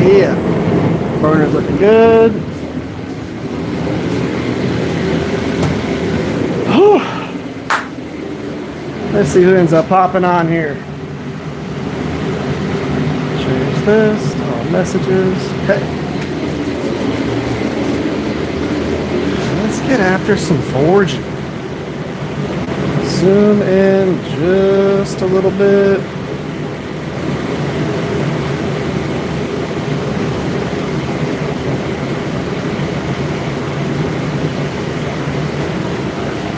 Yeah, burner's looking good. Let's see who ends up popping on here. Change this to all messages. Okay. Let's get after some forging. Zoom in just a little bit.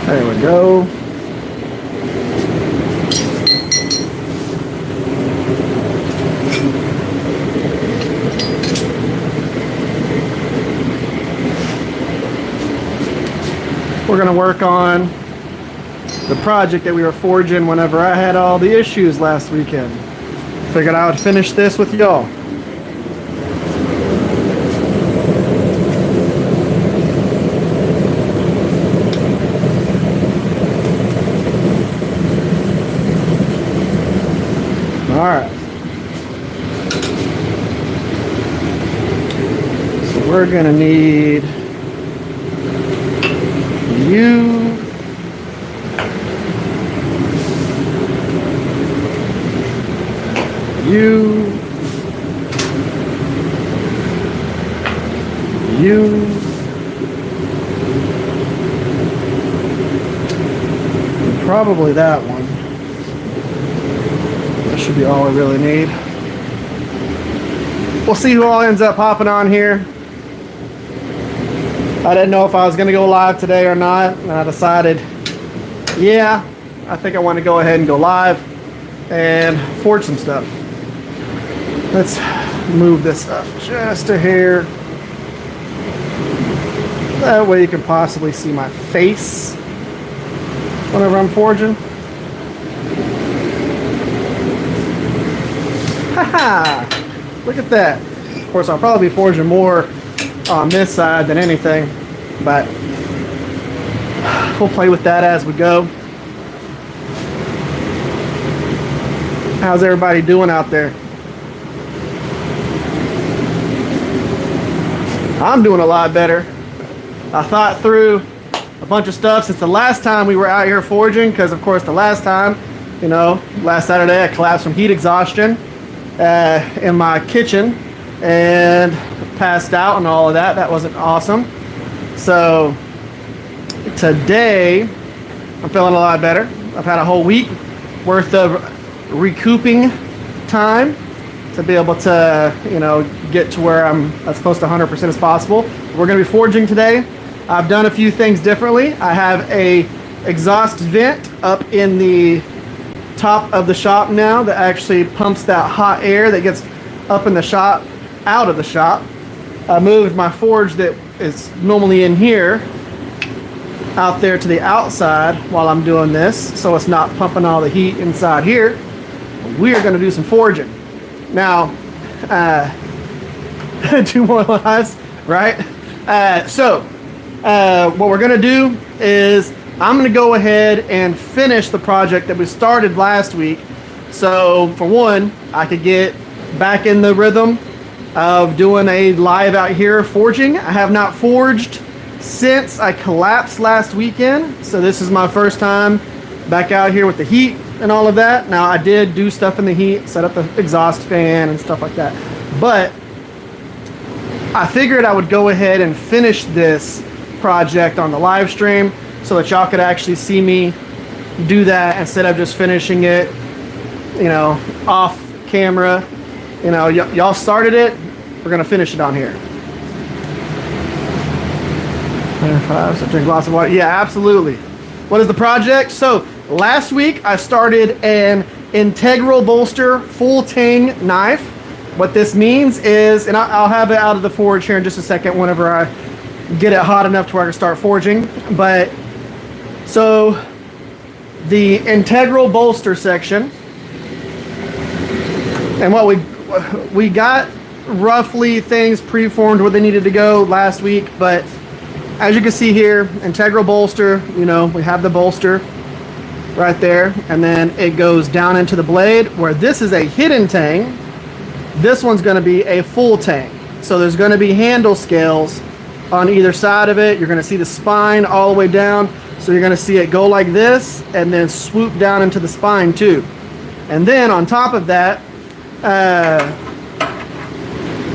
There we go. We're going to work on the project that we were forging whenever I had all the issues last weekend. Figured I would finish this with y'all. Alright. So we're going to need you. And probably that one. That should be all we really need. We'll see who all ends up popping on here. I didn't know if I was going to go live today or not, and I decided, yeah, I think I want to go ahead and go live and forge some stuff. Let's move this up just a hair. That way you can possibly see my face whenever I'm forging. Haha! Look at that. Of course, I'll probably be forging more on this side than anything, but we'll play with that as we go. How's everybody doing out there? I'm doing a lot better. I thought through a bunch of stuff since the last time we were out here forging, because of course the last time, you know, last Saturday I collapsed from heat exhaustion in my kitchen and passed out and all of that. That wasn't awesome. So today I'm feeling a lot better. I've had a whole week worth of recouping time to be able to, you know, get to where I'm as close to 100% as possible. We're going to be forging today. I've done a few things differently. I have a exhaust vent up in the top of the shop now that actually pumps that hot air that gets up in the shop out of the shop. I moved my forge that is normally in here out there to the outside while I'm doing this, so it's not pumping all the heat inside here. We are going to do some forging now. 2 more lives, right? What we're going to do is I'm going to go ahead and finish the project that we started last week. So for one, I could get back in the rhythm of doing a live out here forging. I have not forged since I collapsed last weekend, so this is my first time back out here with the heat and all of that. Now I did do stuff in the heat, set up the exhaust fan and stuff like that, but I figured I would go ahead and finish this project on the live stream so that y'all could actually see me do that instead of just finishing it, you know, off camera. You know, y'all started it, we're gonna finish it on here. So drink lots of water. Yeah, absolutely. What is the project? So last week I started an integral bolster full tang knife. What this means is, and I'll have it out of the forge here in just a second whenever I get it hot enough to where I can start forging. But so the integral bolster section, and what we got roughly things preformed where they needed to go last week, but as you can see here, integral bolster, you know, we have the bolster right there, and then it goes down into the blade where this is a hidden tang. This one's going to be a full tang. So there's going to be handle scales on either side of it. You're going to see the spine all the way down. So you're going to see it go like this and then swoop down into the spine too. And then on top of that,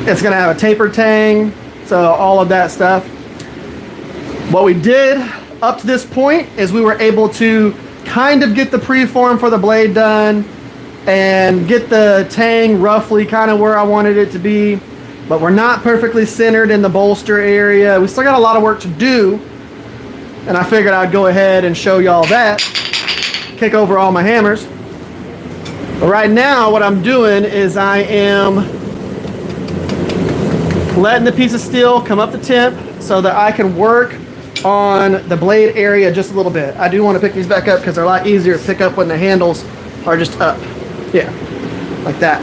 it's going to have a taper tang. So all of that stuff. What we did up to this point is we were able to kind of get the preform for the blade done and get the tang roughly kind of where I wanted it to be, but we're not perfectly centered in the bolster area. We still got a lot of work to do, and I figured I'd go ahead and show y'all that, kick over all my hammers. But right now what I'm doing is I am letting the piece of steel come up the temp so that I can work on the blade area just a little bit. I do want to pick these back up because they're a lot easier to pick up when the handles are just up. Yeah, like that.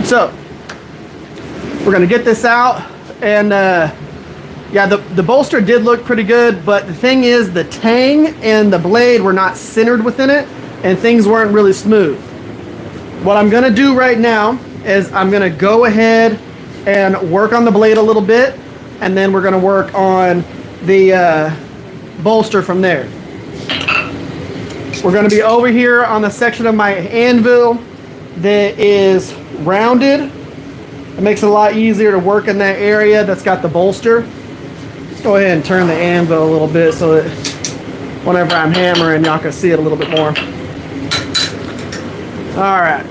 So we're gonna get this out, and yeah, the bolster did look pretty good, but the thing is the tang and the blade were not centered within it, and things weren't really smooth. What I'm gonna do right now is I'm gonna go ahead and work on the blade a little bit, and then we're gonna work on the bolster from there. We're going to be over here on the section of my anvil that is rounded. It makes it a lot easier to work in that area that's got the bolster. Let's go ahead and turn the anvil a little bit so that whenever I'm hammering, y'all can see it a little bit more. All right.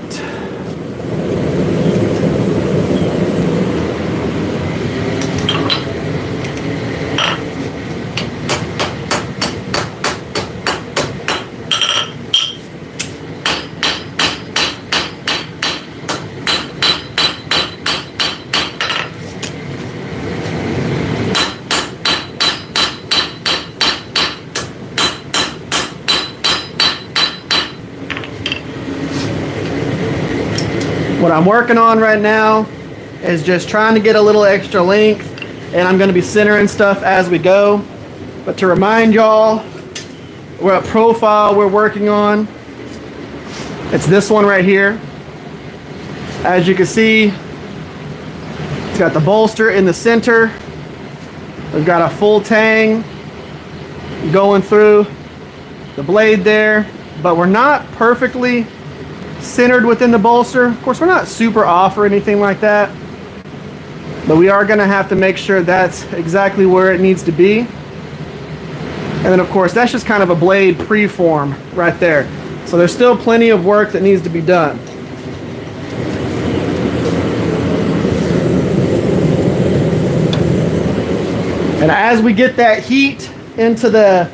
What I'm working on right now is just trying to get a little extra length, and I'm going to be centering stuff as we go. But to remind y'all what profile we're working on, it's this one right here. As you can see, it's got the bolster in the center. We've got a full tang going through the blade there, but we're not perfectly centered within the bolster. Of course, we're not super off or anything like that, but we are going to have to make sure that's exactly where it needs to be. And then of course that's just kind of a blade preform right there, so there's still plenty of work that needs to be done. And as we get that heat into the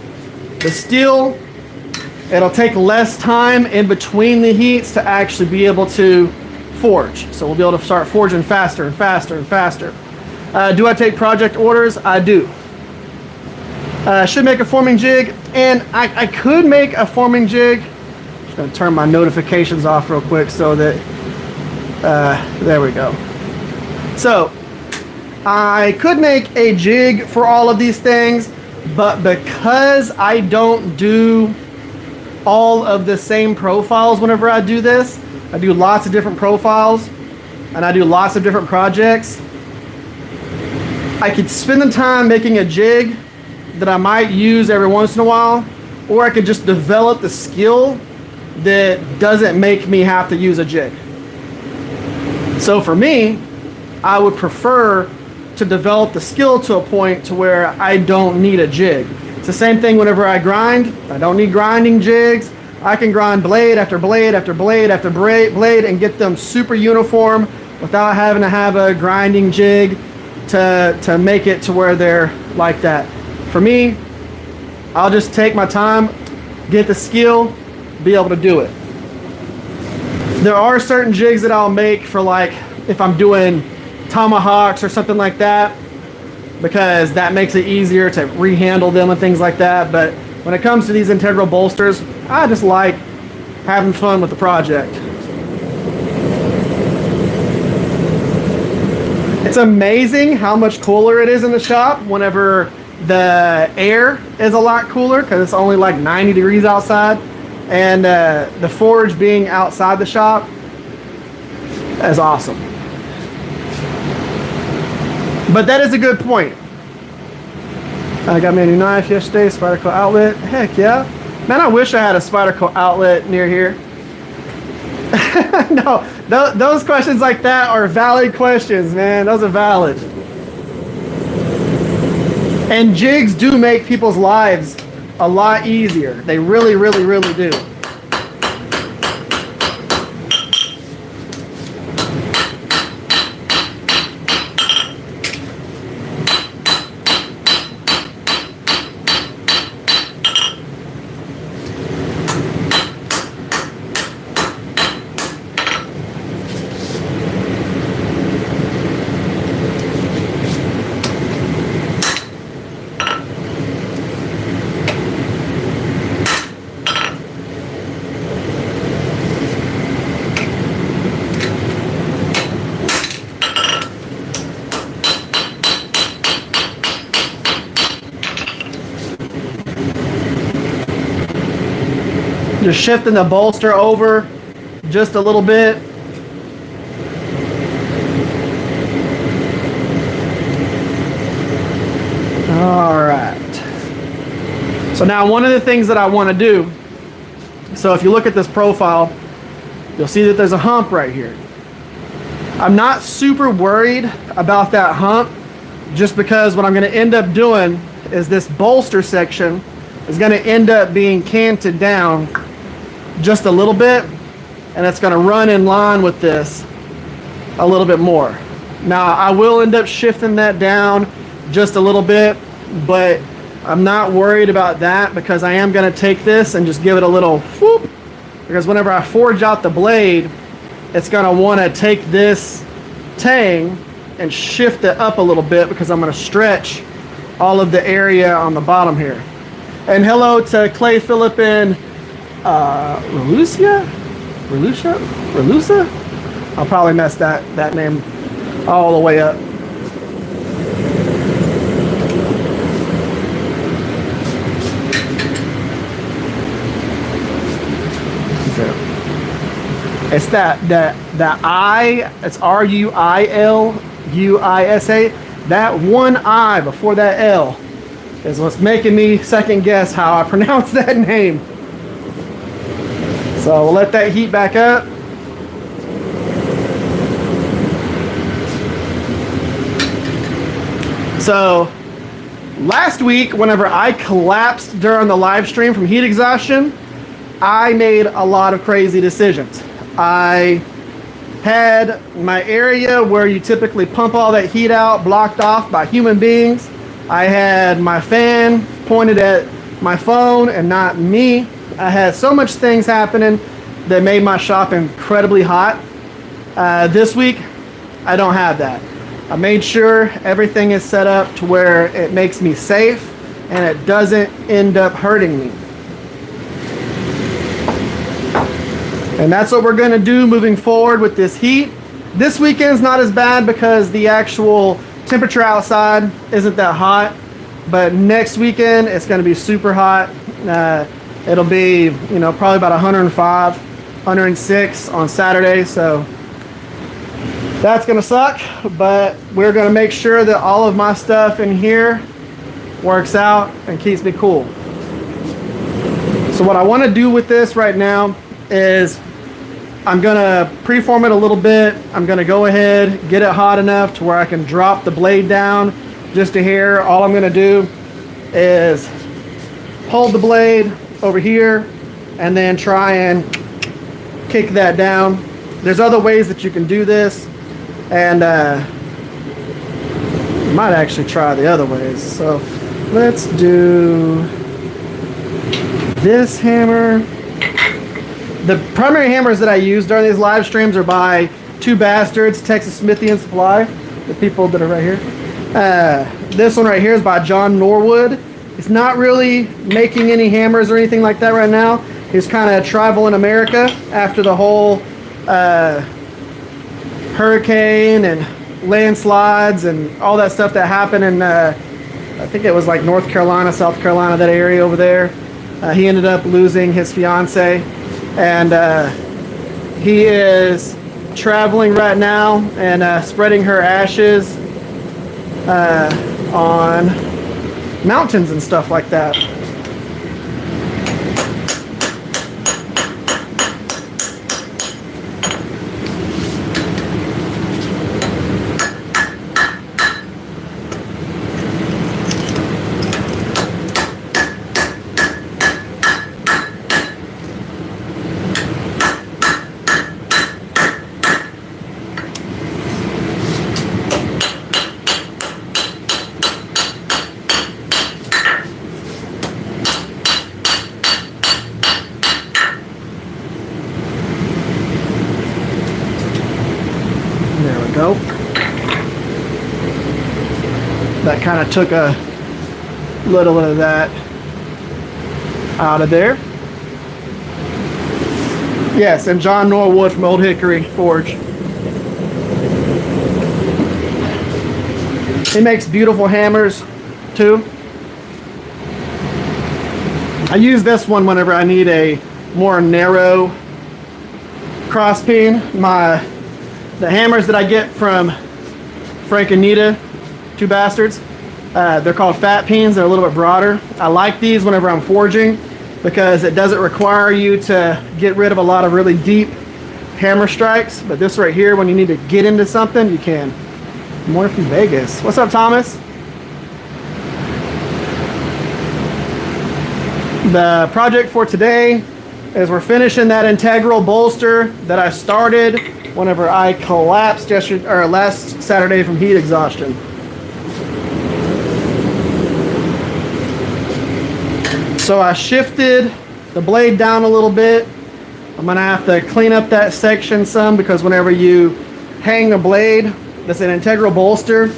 steel, it'll take less time in between the heats to actually be able to forge. So we'll be able to start forging faster and faster and faster. Do I take project orders? I do. Should make a forming jig, and I could make a forming jig. Just gonna turn my notifications off real quick so that, there we go. So I could make a jig for all of these things, but because I don't do all of the same profiles whenever I do this, I do lots of different profiles and I do lots of different projects, I could spend the time making a jig that I might use every once in a while, or I could just develop the skill that doesn't make me have to use a jig. So for me, I would prefer to develop the skill to a point to where I don't need a jig. It's the same thing whenever I grind. I don't need grinding jigs. I can grind blade after blade after blade after blade and get them super uniform without having to have a grinding jig to make it to where they're like that. For me, I'll just take my time, get the skill, be able to do it. There are certain jigs that I'll make for, like, if I'm doing tomahawks or something like that, because that makes it easier to rehandle them and things like that. But when it comes to these integral bolsters, I just like having fun with the project. It's amazing how much cooler it is in the shop whenever the air is a lot cooler, because it's only like 90 degrees outside, and the forge being outside the shop, as awesome. But that is a good point. I got me a new knife yesterday, Spyderco outlet. Heck yeah. Man, I wish I had a Spyderco outlet near here. No, those questions like that are valid questions, man. Those are valid. And jigs do make people's lives a lot easier. They really, really, really do. Just shifting the bolster over just a little bit. All right. So now one of the things that I want to do, so if you look at this profile, you'll see that there's a hump right here. I'm not super worried about that hump, just because what I'm going to end up doing is this bolster section is going to end up being canted down just a little bit, and it's going to run in line with this a little bit more. Now I will end up shifting that down just a little bit, but I'm not worried about that, because I am going to take this and just give it a little whoop, because whenever I forge out the blade, it's going to want to take this tang and shift it up a little bit, because I'm going to stretch all of the area on the bottom here. And hello to Clay Phillip in Relucia? I'll probably mess that name all the way up. It's that I, it's R-U-I-L-U-I-S-A. That one I before that L is what's making me second guess how I pronounce that name. So we'll let that heat back up. So last week, whenever I collapsed during the live stream from heat exhaustion, I made a lot of crazy decisions. I had my area where you typically pump all that heat out blocked off by human beings. I had my fan pointed at my phone and not me. I had so much things happening that made my shop incredibly hot. This week, I don't have that. I made sure everything is set up to where it makes me safe and it doesn't end up hurting me. And that's what we're going to do moving forward with this heat. This weekend's not as bad because the actual temperature outside isn't that hot. But next weekend, it's going to be super hot. It'll be, probably about 105, 106 on Saturday. So that's going to suck. But we're going to make sure that all of my stuff in here works out and keeps me cool. So what I want to do with this right now is I'm going to preform it a little bit. I'm going to go ahead, get it hot enough to where I can drop the blade down just a hair. All I'm going to do is hold the blade over here and then try and kick that down. There's other ways that you can do this, and you might actually try the other ways. So let's do this hammer. The primary hammers that I use during these live streams are by two Basterds, Texas Smithy and Supply, the people that are right here. This one right here is by John Norwood. He's not really making any hammers or anything like that right now. He's kind of traveling America after the whole hurricane and landslides and all that stuff that happened in, I think it was like North Carolina, South Carolina, that area over there. He ended up losing his fiance. And he is traveling right now and spreading her ashes on mountains and stuff like that. Go. That kind of took a little bit of that out of there. Yes, and John Norwood from Old Hickory Forge. He makes beautiful hammers too. I use this one whenever I need a more narrow cross peen. The hammers that I get from Frank and Nita, two Basterds, they're called fat peens. They're a little bit broader. I like these whenever I'm forging because it doesn't require you to get rid of a lot of really deep hammer strikes. But this right here, when you need to get into something, you can. More from Vegas. What's up, Thomas? The project for today is we're finishing that integral bolster that I started whenever I collapsed last Saturday from heat exhaustion. So I shifted the blade down a little bit. I'm gonna have to clean up that section some because whenever you hang the blade, that's an integral bolster,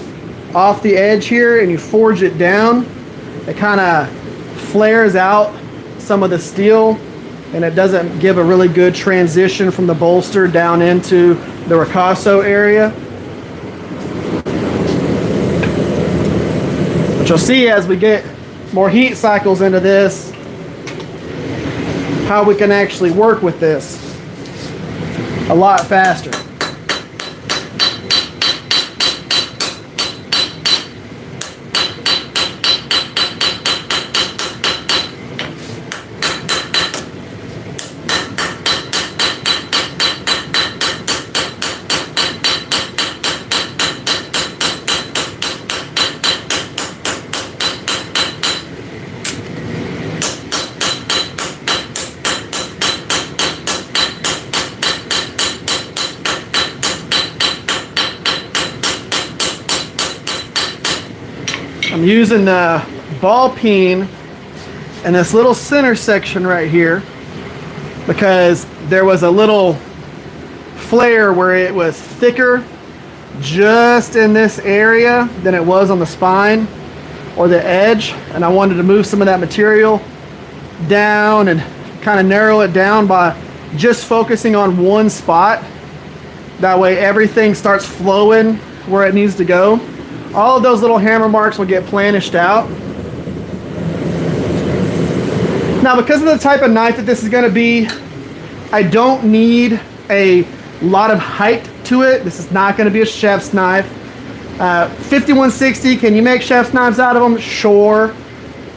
off the edge here and you forge it down, it kind of flares out some of the steel and it doesn't give a really good transition from the bolster down into the ricasso area. But you'll see as we get more heat cycles into this, how we can actually work with this a lot faster. I'm using the ball peen in this little center section right here because there was a little flare where it was thicker just in this area than it was on the spine or the edge, and I wanted to move some of that material down and kind of narrow it down by just focusing on one spot. That way everything starts flowing where it needs to go. All of those little hammer marks will get planished out. Now, because of the type of knife that this is going to be, I don't need a lot of height to it. This is not going to be a chef's knife. 5160, can you make chef's knives out of them? Sure.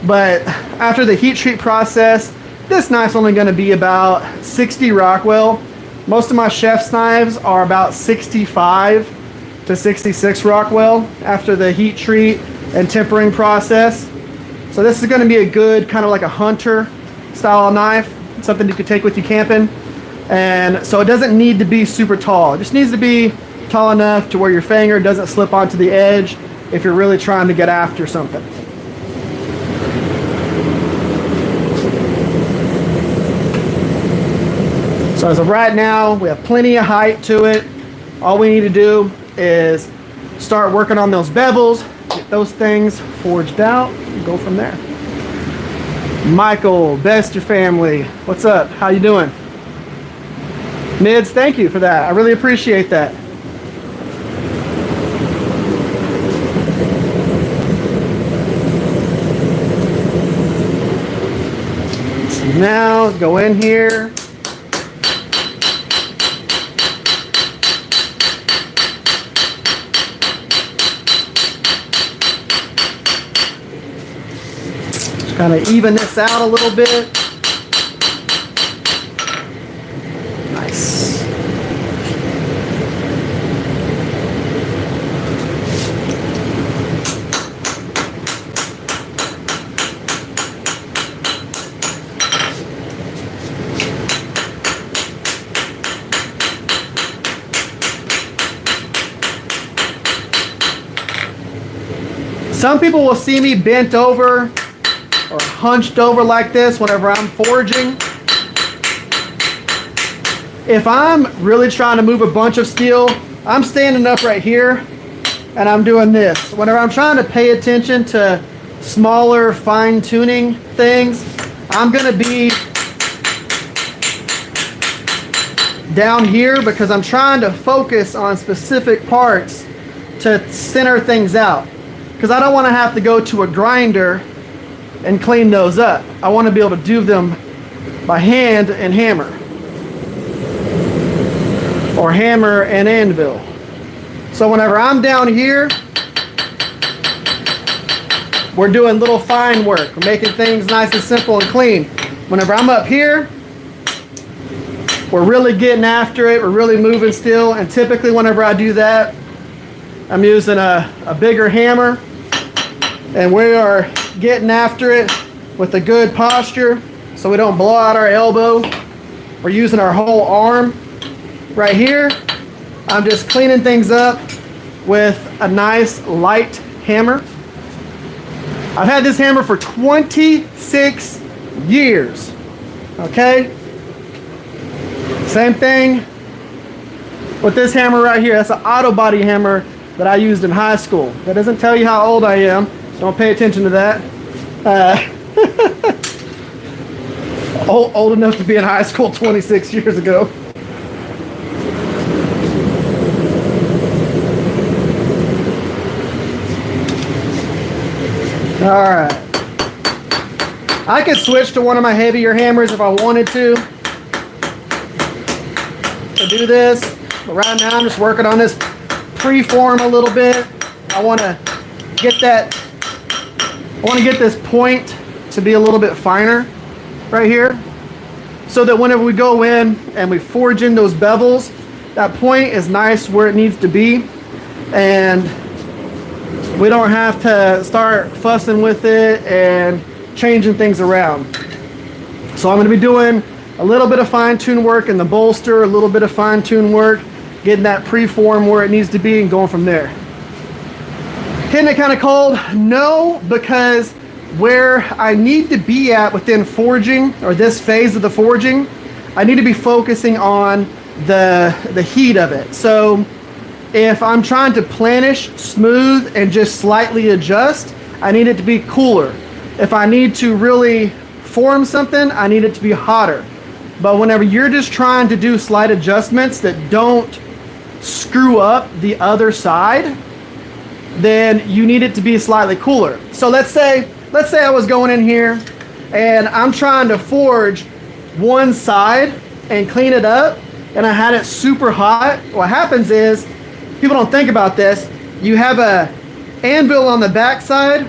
But after the heat treat process, this knife's only going to be about 60 Rockwell. Most of my chef's knives are about 65 to 66 Rockwell after the heat treat and tempering process. So this is going to be a good kind of like a hunter style knife, something you could take with you camping. And so it doesn't need to be super tall. It just needs to be tall enough to where your finger doesn't slip onto the edge if you're really trying to get after something. So as of right now, we have plenty of height to it. All we need to do is start working on those bevels, get those things forged out, and go from there. Michael, Bester family, what's up? How you doing? Mids, thank you for that. I really appreciate that. So now go in here. Kind of even this out a little bit. Nice. Some people will see me bent over or hunched over like this whenever I'm forging. If I'm really trying to move a bunch of steel, I'm standing up right here and I'm doing this. Whenever I'm trying to pay attention to smaller fine tuning things, I'm going to be down here because I'm trying to focus on specific parts to center things out. Because I don't want to have to go to a grinder and clean those up. I want to be able to do them by hand and hammer. Or hammer and anvil. So whenever I'm down here, we're doing little fine work. We're making things nice and simple and clean. Whenever I'm up here, we're really getting after it. We're really moving still. And typically whenever I do that, I'm using a bigger hammer, and we are getting after it with a good posture so we don't blow out our elbow. We're using our whole arm. Right here, I'm just cleaning things up with a nice light hammer. I've had this hammer for 26 years, okay? Same thing with this hammer right here. That's an auto body hammer that I used in high school. That doesn't tell you how old I am. Don't pay attention to that. Old enough to be in high school 26 years ago. All right. I could switch to one of my heavier hammers if I wanted to do this. But right now I'm just working on this preform a little bit. I want to get this point to be a little bit finer right here, so that whenever we go in and we forge in those bevels, that point is nice where it needs to be, and we don't have to start fussing with it and changing things around. So I'm going to be doing a little bit of fine-tune work in the bolster, a little bit of fine-tune work, getting that preform where it needs to be and going from there. Hitting it kind of cold? No, because where I need to be at within forging, or this phase of the forging, I need to be focusing on the heat of it. So if I'm trying to planish, smooth, and just slightly adjust, I need it to be cooler. If I need to really form something, I need it to be hotter. But whenever you're just trying to do slight adjustments that don't screw up the other side, then you need it to be slightly cooler. So let's say I was going in here and I'm trying to forge one side and clean it up, and I had it super hot. What happens is, people don't think about this, you have a anvil on the back side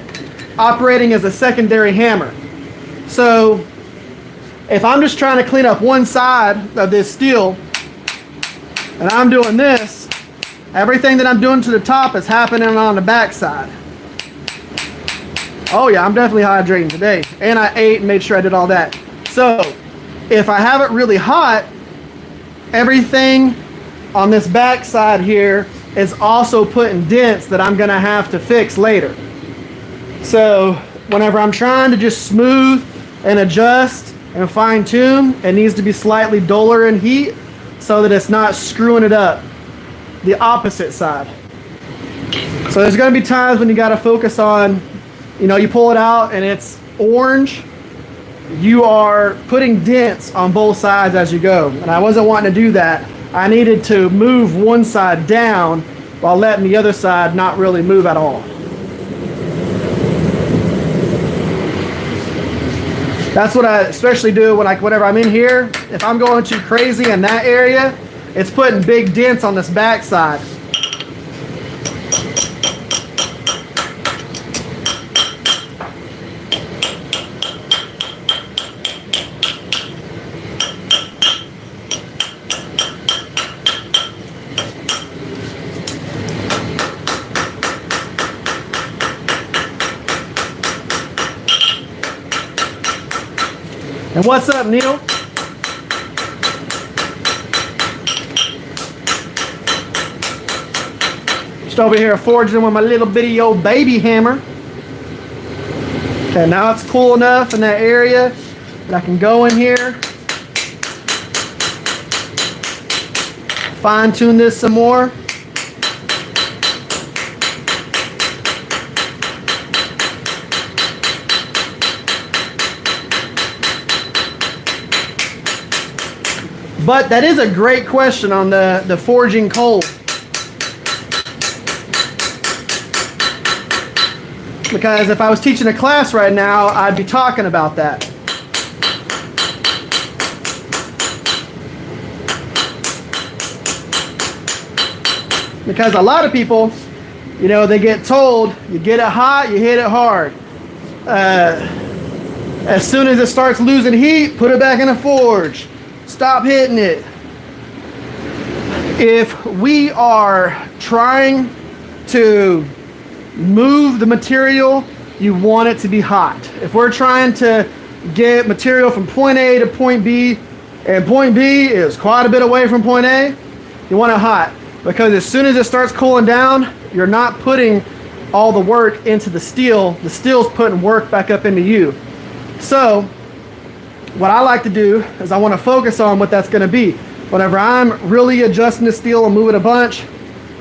operating as a secondary hammer. So if I'm just trying to clean up one side of this steel and I'm doing this, everything that I'm doing to the top is happening on the back side. Oh yeah, I'm definitely hydrating today. And I ate and made sure I did all that. So if I have it really hot, everything on this back side here is also putting dents that I'm gonna have to fix later. So whenever I'm trying to just smooth and adjust and fine tune, it needs to be slightly duller in heat so that it's not screwing it up the opposite side. So there's gonna be times when you gotta focus on, you pull it out and it's orange, you are putting dents on both sides as you go. And I wasn't wanting to do that. I needed to move one side down while letting the other side not really move at all. That's what I especially do whenever I'm in here. If I'm going too crazy in that area, it's putting big dents on this back side. And what's up, Neil? Just over here forging with my little bitty old baby hammer. Okay, now it's cool enough in that area that I can go in here, fine tune this some more. But that is a great question on the forging coal. Because if I was teaching a class right now, I'd be talking about that. Because a lot of people, you know, they get told, you get it hot, you hit it hard. As soon as it starts losing heat, put it back in the forge. Stop hitting it. If we are trying to move the material, you want it to be hot. If we're trying to get material from point A to point B, and point B is quite a bit away from point A, you want it hot. Because as soon as it starts cooling down, you're not putting all the work into the steel's putting work back up into you. So what I like to do is I want to focus on what that's going to be. Whenever I'm really adjusting the steel and moving a bunch,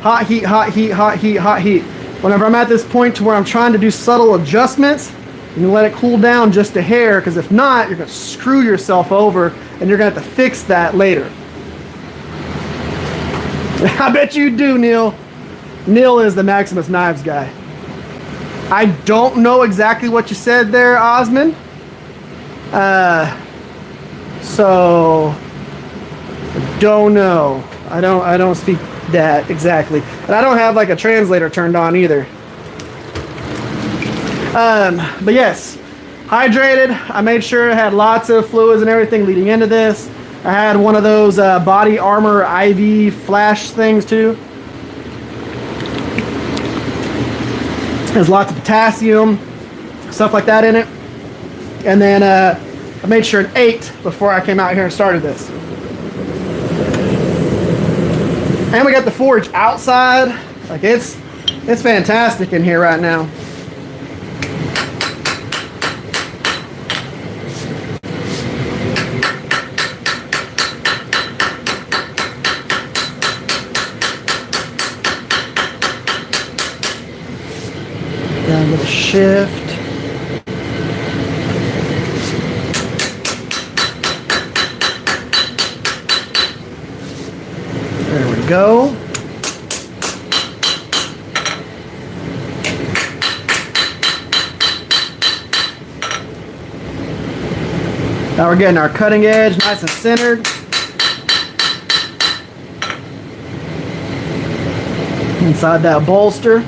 hot heat, hot heat, hot heat, hot heat. Whenever I'm at this point to where I'm trying to do subtle adjustments, you let it cool down just a hair, because if not, you're going to screw yourself over and you're going to have to fix that later. I bet you do, Neil. Neil is the Maximus Knives guy. I don't know exactly what you said there, Osman. So don't know. I don't speak that exactly. And I don't have like a translator turned on either. But yes, hydrated. I made sure I had lots of fluids and everything leading into this. I had one of those body armor IV flash things too. There's lots of potassium, stuff like that in it. And then I made sure it ate before I came out here and started this. And we got the forge outside. Like it's fantastic in here right now. Down with a shift. There we go. Now we're getting our cutting edge nice and centered. Inside that bolster.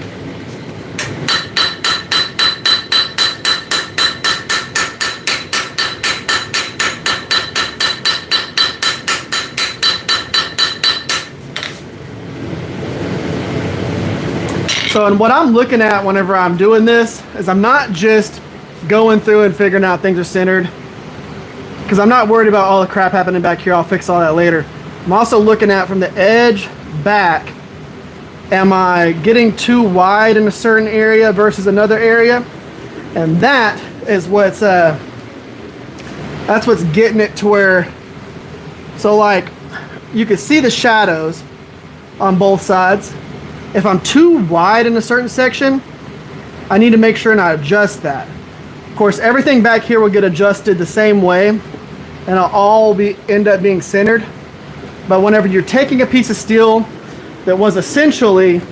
So, and what I'm looking at whenever I'm doing this is I'm not just going through and figuring out things are centered, because I'm not worried about all the crap happening back here. I'll fix all that later. I'm also looking at from the edge back, am I getting too wide in a certain area versus another area? And that is what's that's what's getting it to where, so like you can see the shadows on both sides. If I'm too wide in a certain section, I need to make sure and I adjust that. Of course, everything back here will get adjusted the same way, and it'll all end up being centered. But whenever you're taking a piece of steel that was essentially,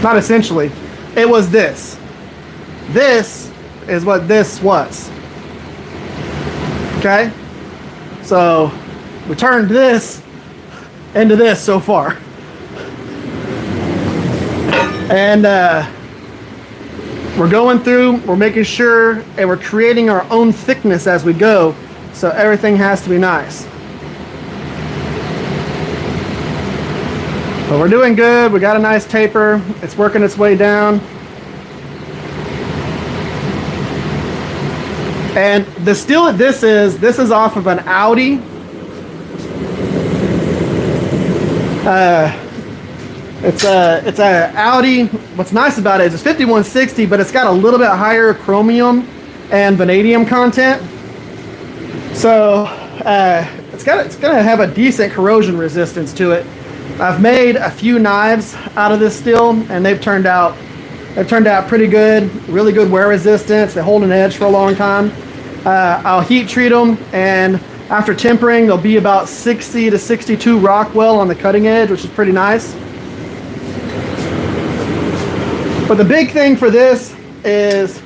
not essentially, it was this. This is what this was. Okay? So we turned this into this so far. And we're going through, we're making sure, and we're creating our own thickness as we go, so everything has to be nice. But we're doing good. We got a nice taper. It's working its way down. And the steel that this is off of an Audi. It's a Audi. What's nice about it is it's 5160, but it's got a little bit higher chromium and vanadium content. So it's gonna have a decent corrosion resistance to it. I've made a few knives out of this steel, and they've turned out pretty good. Really good wear resistance. They hold an edge for a long time. I'll heat treat them, and after tempering, they'll be about 60 to 62 Rockwell on the cutting edge, which is pretty nice. But the big thing for this is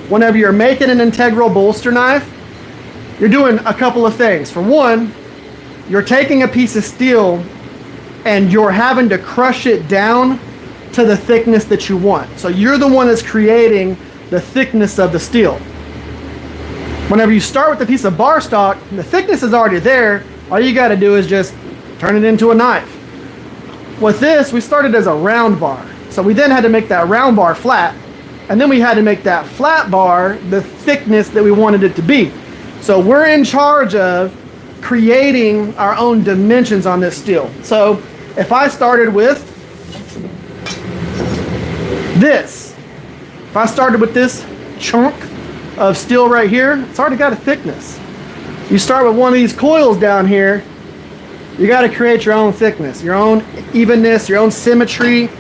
whenever you're making an integral bolster knife, you're doing a couple of things. For one, you're taking a piece of steel and you're having to crush it down to the thickness that you want. So you're the one that's creating the thickness of the steel. Whenever you start with a piece of bar stock, the thickness is already there. All you got to do is just turn it into a knife. With this, we started as a round bar. So we then had to make that round bar flat, and then we had to make that flat bar the thickness that we wanted it to be. So we're in charge of creating our own dimensions on this steel. So if I started with this, if I started with this chunk of steel right here, it's already got a thickness. You start with one of these coils down here, you got to create your own thickness, your own evenness, your own symmetry,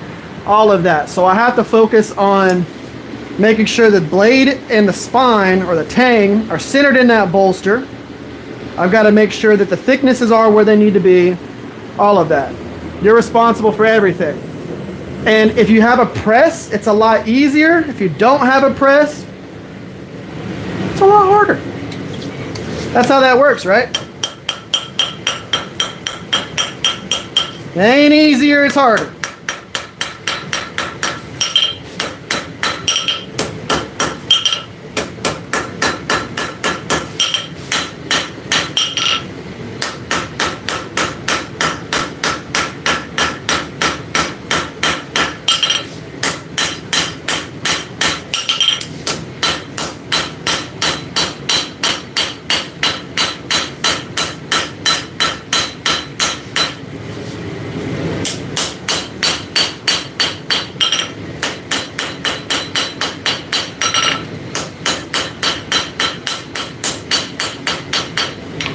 all of that. So I have to focus on making sure the blade and the spine or the tang are centered in that bolster. I've got to make sure that the thicknesses are where they need to be, all of that. You're responsible for everything. And if you have a press, it's a lot easier. If you don't have a press, it's a lot harder. That's how that works, right? It ain't easier, it's harder.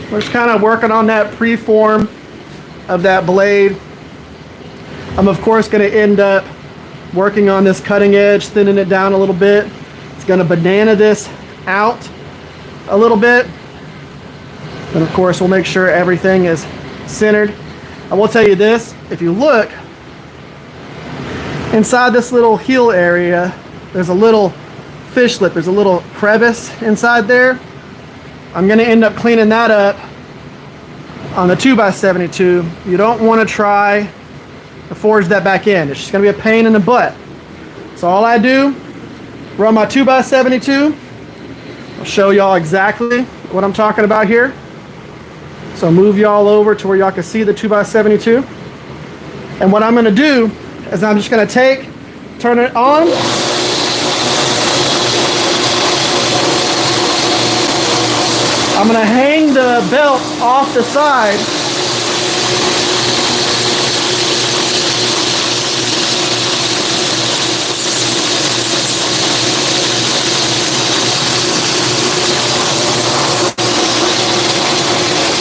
We're just kind of working on that preform of that blade. I'm of course going to end up working on this cutting edge, thinning it down a little bit. It's going to banana this out a little bit. And of course we'll make sure everything is centered. I will tell you this, if you look inside this little heel area, there's a little fish lip, there's a little crevice inside there. I'm going to end up cleaning that up on the 2x72. You don't want to try to forge that back in. It's just going to be a pain in the butt. So all I do, run my 2x72. I'll show y'all exactly what I'm talking about here. So move y'all over to where y'all can see the 2x72. And what I'm going to do is I'm just going to turn it on. I'm going to hang the belt off the side.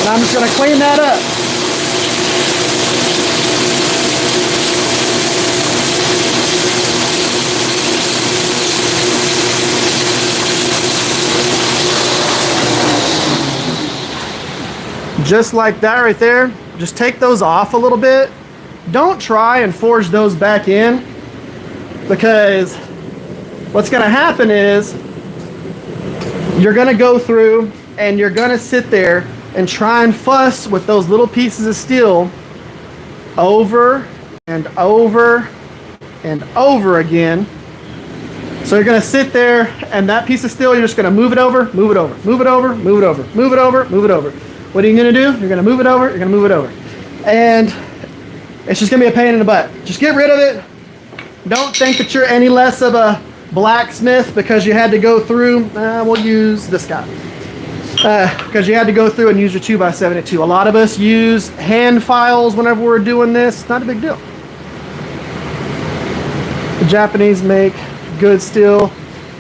And I'm just going to clean that up. Just like that right there. Just take those off a little bit. Don't try and forge those back in, because what's going to happen is you're going to go through and you're going to sit there and try and fuss with those little pieces of steel over and over and over again. So you're going to sit there, and that piece of steel, you're just going to move it over, move it over, move it over, move it over, move it over, move it over. What are you going to do? You're going to move it over, you're going to move it over. And it's just going to be a pain in the butt. Just get rid of it. Don't think that you're any less of a blacksmith because you had to go through. We'll use this guy. because you had to go through and use your 2x72. A lot of us use hand files whenever we're doing this. It's not a big deal. The Japanese make good steel.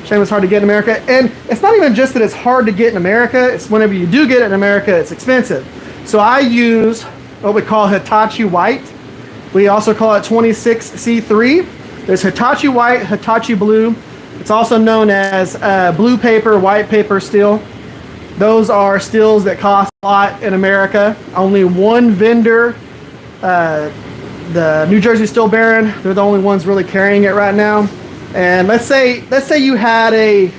Shame it's hard to get in America. And it's not even just that it's hard to get in America. It's whenever you do get it in America, it's expensive. So I use what we call Hitachi white. We also call it 26C3. There's Hitachi white, Hitachi blue. It's also known as blue paper, white paper steel. Those are steels that cost a lot in America. Only one vendor, the New Jersey Steel Baron, they're the only ones really carrying it right now. And let's say you had a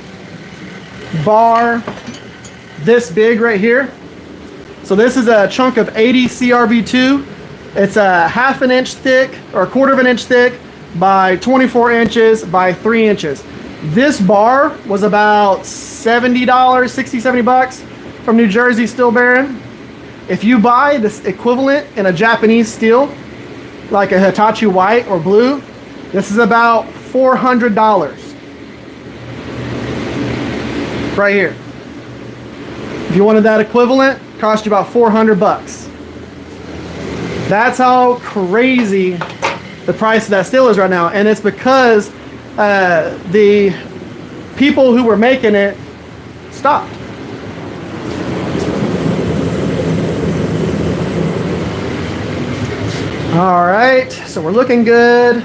bar this big right here. So this is a chunk of 80 CRV2. It's a half an inch thick or a quarter of an inch thick by 24 inches by 3 inches. This bar was about $70, 60, 70 bucks from New Jersey Steel Baron. If you buy this equivalent in a Japanese steel, like a Hitachi white or blue, this is about $400 right here. If you wanted that equivalent, it cost you about 400 bucks. That's how crazy the price of that steel is right now, and it's because the people who were making it stopped. All right, so we're looking good.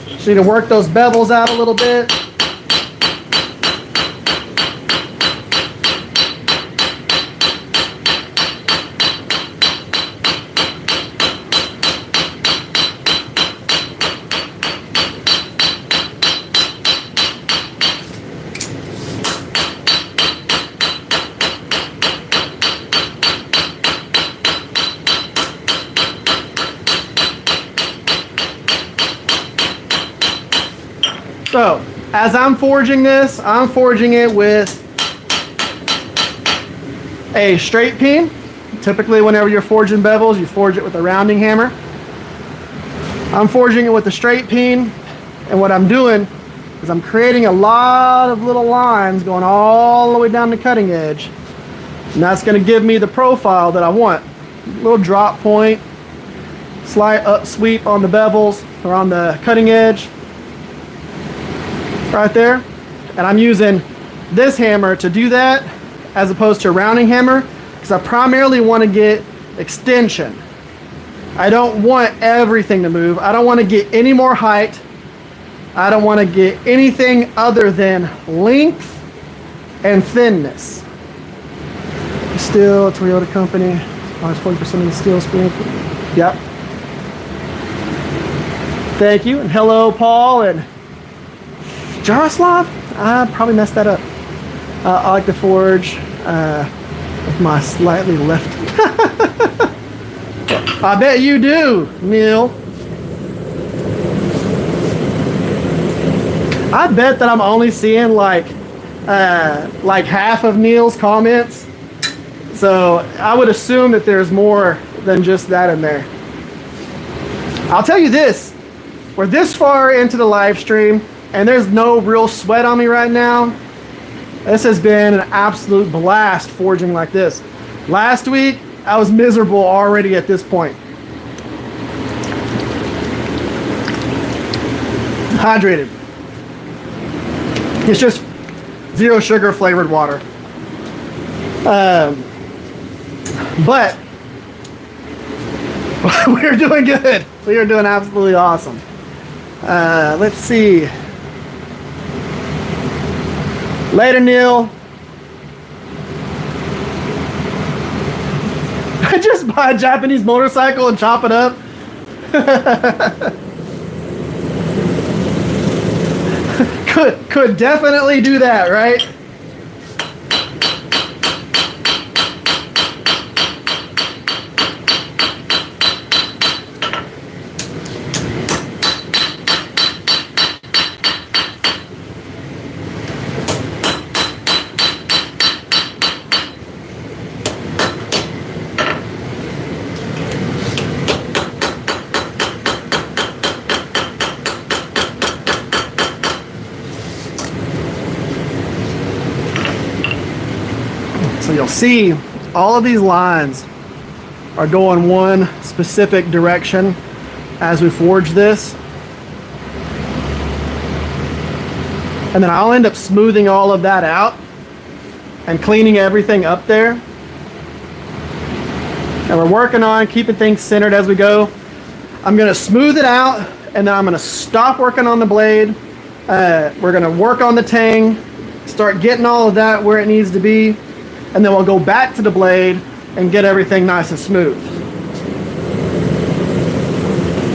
Just need to work those bevels out a little bit. So, as I'm forging this, I'm forging it with a straight peen. Typically, whenever you're forging bevels, you forge it with a rounding hammer. I'm forging it with a straight peen, and what I'm doing is I'm creating a lot of little lines going all the way down the cutting edge. And that's going to give me the profile that I want. Little drop point, slight up sweep on the bevels or on the cutting edge. Right there, and I'm using this hammer to do that as opposed to a rounding hammer because I primarily want to get extension. I don't want everything to move. I don't want to get any more height. I don't want to get anything other than length and thinness. Steel, Toyota company, 40% of the steel spring. Yep. Thank you, and hello Paul and Jaroslav? I probably messed that up. I like to forge with my slightly left. I bet you do, Neil. I bet that I'm only seeing like half of Neil's comments. So I would assume that there's more than just that in there. I'll tell you this, we're this far into the live stream and there's no real sweat on me right now. This has been an absolute blast forging like this. Last week, I was miserable already at this point. Hydrated. It's just zero sugar flavored water. But we're doing good. We are doing absolutely awesome. Let's see. Later, Neil. Just buy a Japanese motorcycle and chop it up. Could definitely do that, right? you'll see all of these lines are going one specific direction as we forge this. And then I'll end up smoothing all of that out and cleaning everything up there. And we're working on keeping things centered as we go. I'm gonna smooth it out, and then I'm gonna stop working on the blade. We're gonna work on the tang, start getting all of that where it needs to be, and then we'll go back to the blade and get everything nice and smooth.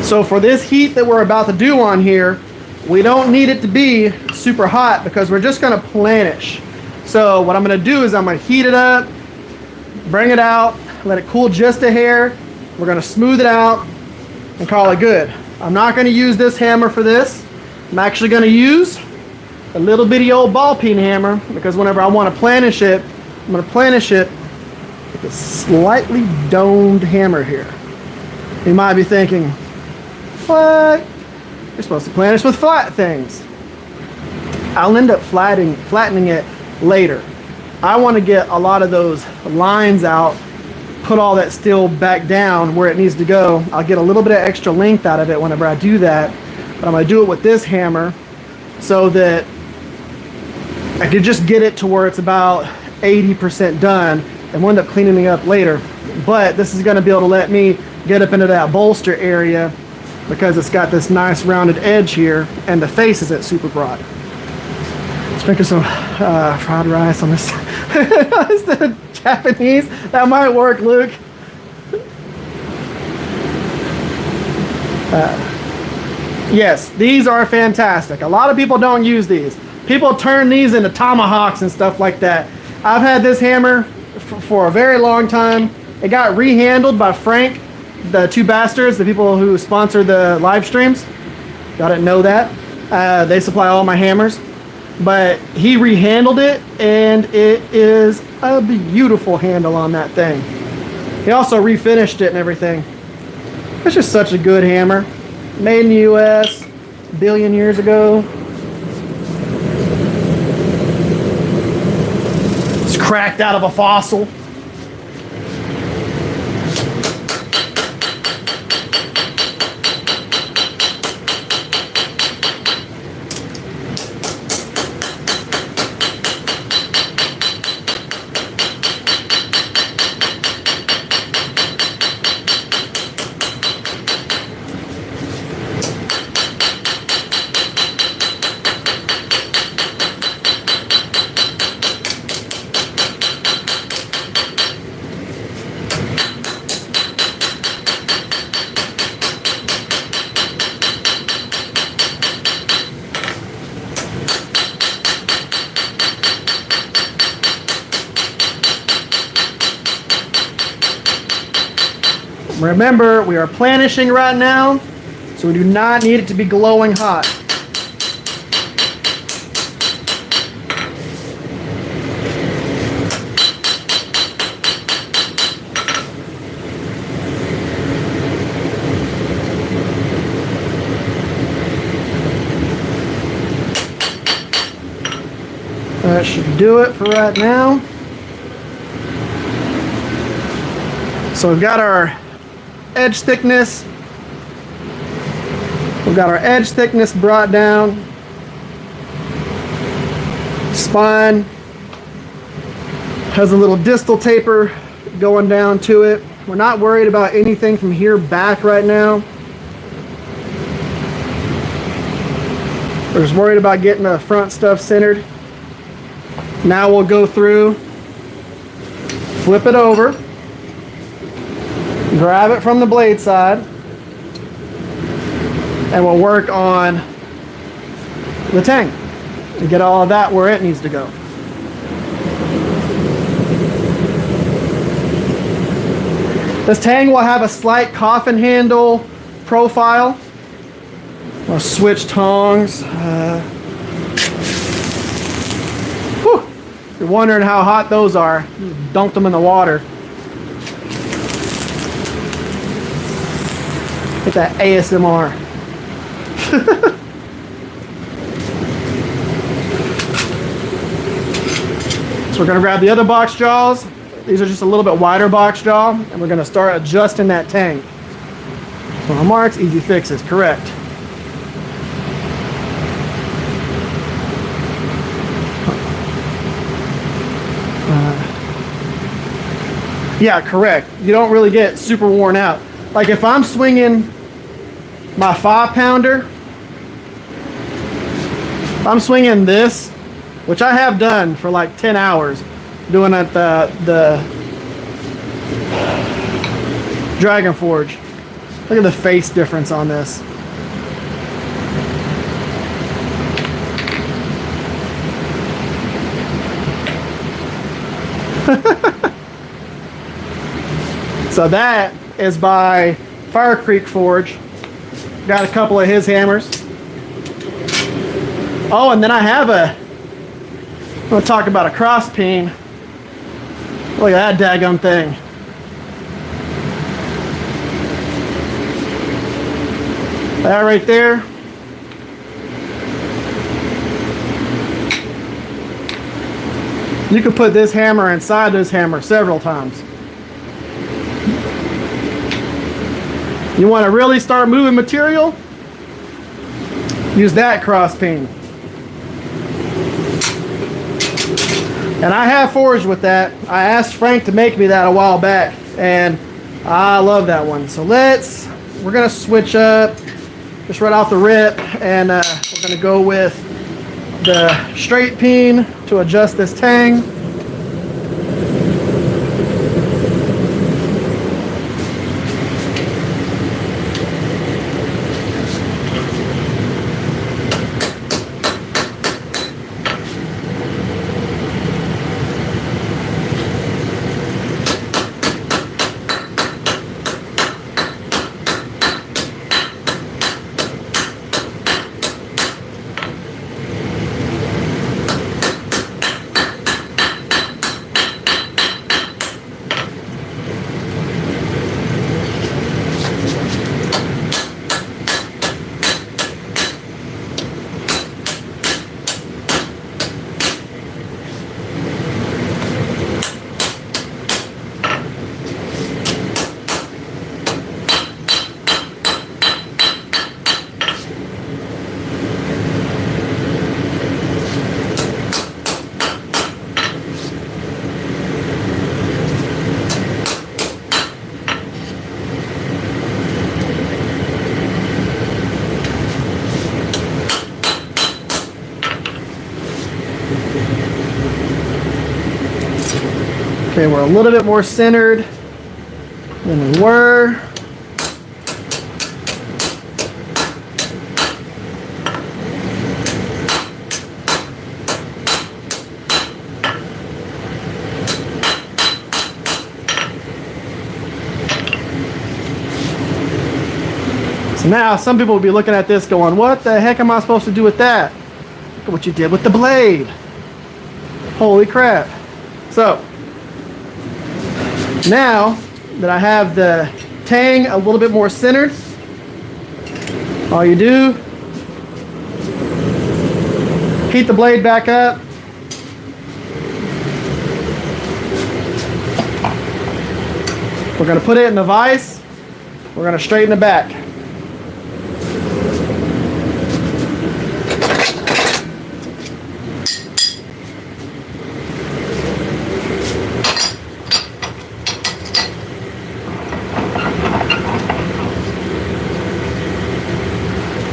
So for this heat that we're about to do on here, we don't need it to be super hot because we're just gonna planish. So what I'm gonna do is I'm gonna heat it up, bring it out, let it cool just a hair. We're gonna smooth it out and call it good. I'm not gonna use this hammer for this. I'm actually gonna use a little bitty old ball peen hammer because whenever I wanna planish it, I'm gonna planish it with a slightly domed hammer here. You might be thinking, what? You're supposed to planish with flat things. I'll end up flattening it later. I want to get a lot of those lines out, put all that steel back down where it needs to go. I'll get a little bit of extra length out of it whenever I do that, but I'm going to do it with this hammer so that I could just get it to where it's about 80% done, and we'll end up cleaning it up later. But this is going to be able to let me get up into that bolster area because it's got this nice rounded edge here and the face isn't super broad. Let's make some fried rice on this. Instead of Japanese, that might work, Luke. Yes, these are fantastic. A lot of people don't use these. People turn these into tomahawks and stuff like that. I've had this hammer for a very long time. It got rehandled by Frank, the two Basterds, the people who sponsor the live streams. Y'all didn't know that. They supply all my hammers. But he rehandled it, and it is a beautiful handle on that thing. He also refinished it and everything. It's just such a good hammer. Made in the US, a billion years ago. It's cracked out of a fossil. Remember, we are planishing right now, so we do not need it to be glowing hot. That should do it for right now. So we've got our edge thickness. We've got our edge thickness brought down. Spine has a little distal taper going down to it. We're not worried about anything from here back right now. We're just worried about getting the front stuff centered. Now we'll go through, flip it over, grab it from the blade side, and we'll work on the tang to get all of that where it needs to go. This tang will have a slight coffin handle profile. We'll switch tongs. If you're wondering how hot those are, just dunked them in the water. Get that ASMR. So we're going to grab the other box jaws These are just a little bit wider box jaw, and we're going to start adjusting that tang. On marks, easy fixes, correct. Yeah, correct. You don't really get super worn out. Like if I'm swinging my 5-pounder, if I'm swinging this, which I have done for like 10 hours, doing at the Dragon Forge. Look at the face difference on this. So that is by Fire Creek Forge. Got a couple of his hammers. Oh, and then I have I'm gonna talk about a cross peen. Look at that daggum thing. That right there. You could put this hammer inside this hammer several times. You want to really start moving material? Use that cross peen. And I have forged with that. I asked Frank to make me that a while back, and I love that one. So we're gonna switch up just right off the rip, and we're gonna go with the straight peen to adjust this tang. Okay, we're a little bit more centered than we were. So now some people will be looking at this going, what the heck am I supposed to do with that? Look at what you did with the blade. Holy crap. So now that I have the tang a little bit more centered, all you do, heat the blade back up. We're going to put it in the vise. We're going to straighten it back.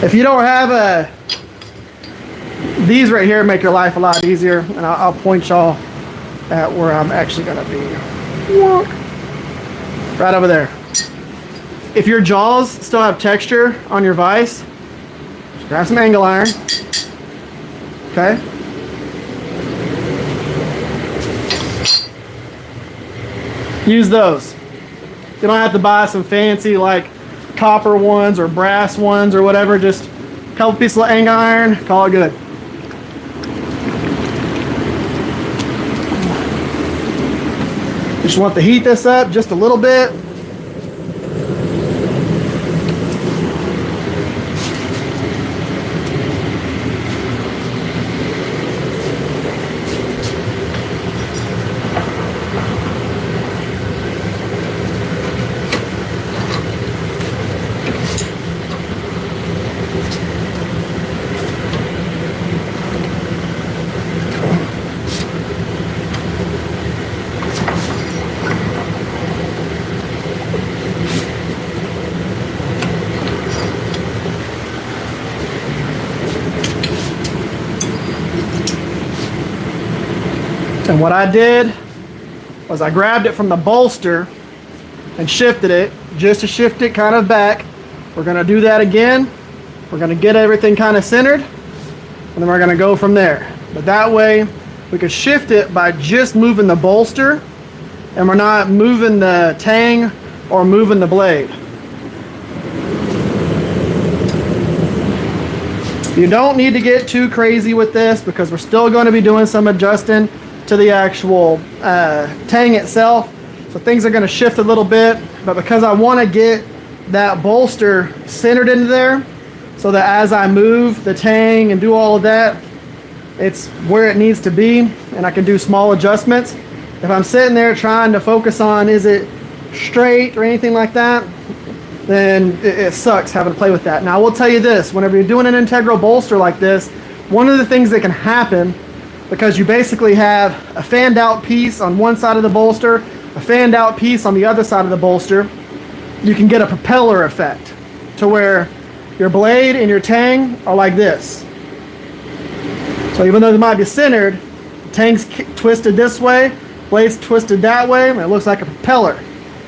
If you don't have these right here make your life a lot easier, and I'll point y'all at where I'm actually going to be. Right over there. If your jaws still have texture on your vise, just grab some angle iron. Okay? Use those. You don't have to buy some fancy like copper ones or brass ones or whatever. Just a couple pieces of angle iron, call it good. Just want to heat this up just a little bit. And what I did was I grabbed it from the bolster and shifted it, just to shift it kind of back. We're going to do that again. We're going to get everything kind of centered, and then we're going to go from there. But that way we could shift it by just moving the bolster, and we're not moving the tang or moving the blade. You don't need to get too crazy with this because we're still going to be doing some adjusting to the actual tang itself. So things are going to shift a little bit, but because I want to get that bolster centered into there so that as I move the tang and do all of that, it's where it needs to be, and I can do small adjustments. If I'm sitting there trying to focus on is it straight or anything like that, then it sucks having to play with that. Now I will tell you this, whenever you're doing an integral bolster like this, one of the things that can happen, because you basically have a fanned out piece on one side of the bolster, a fanned out piece on the other side of the bolster, you can get a propeller effect to where your blade and your tang are like this. So even though they might be centered, the tang's twisted this way, blade's twisted that way, and it looks like a propeller.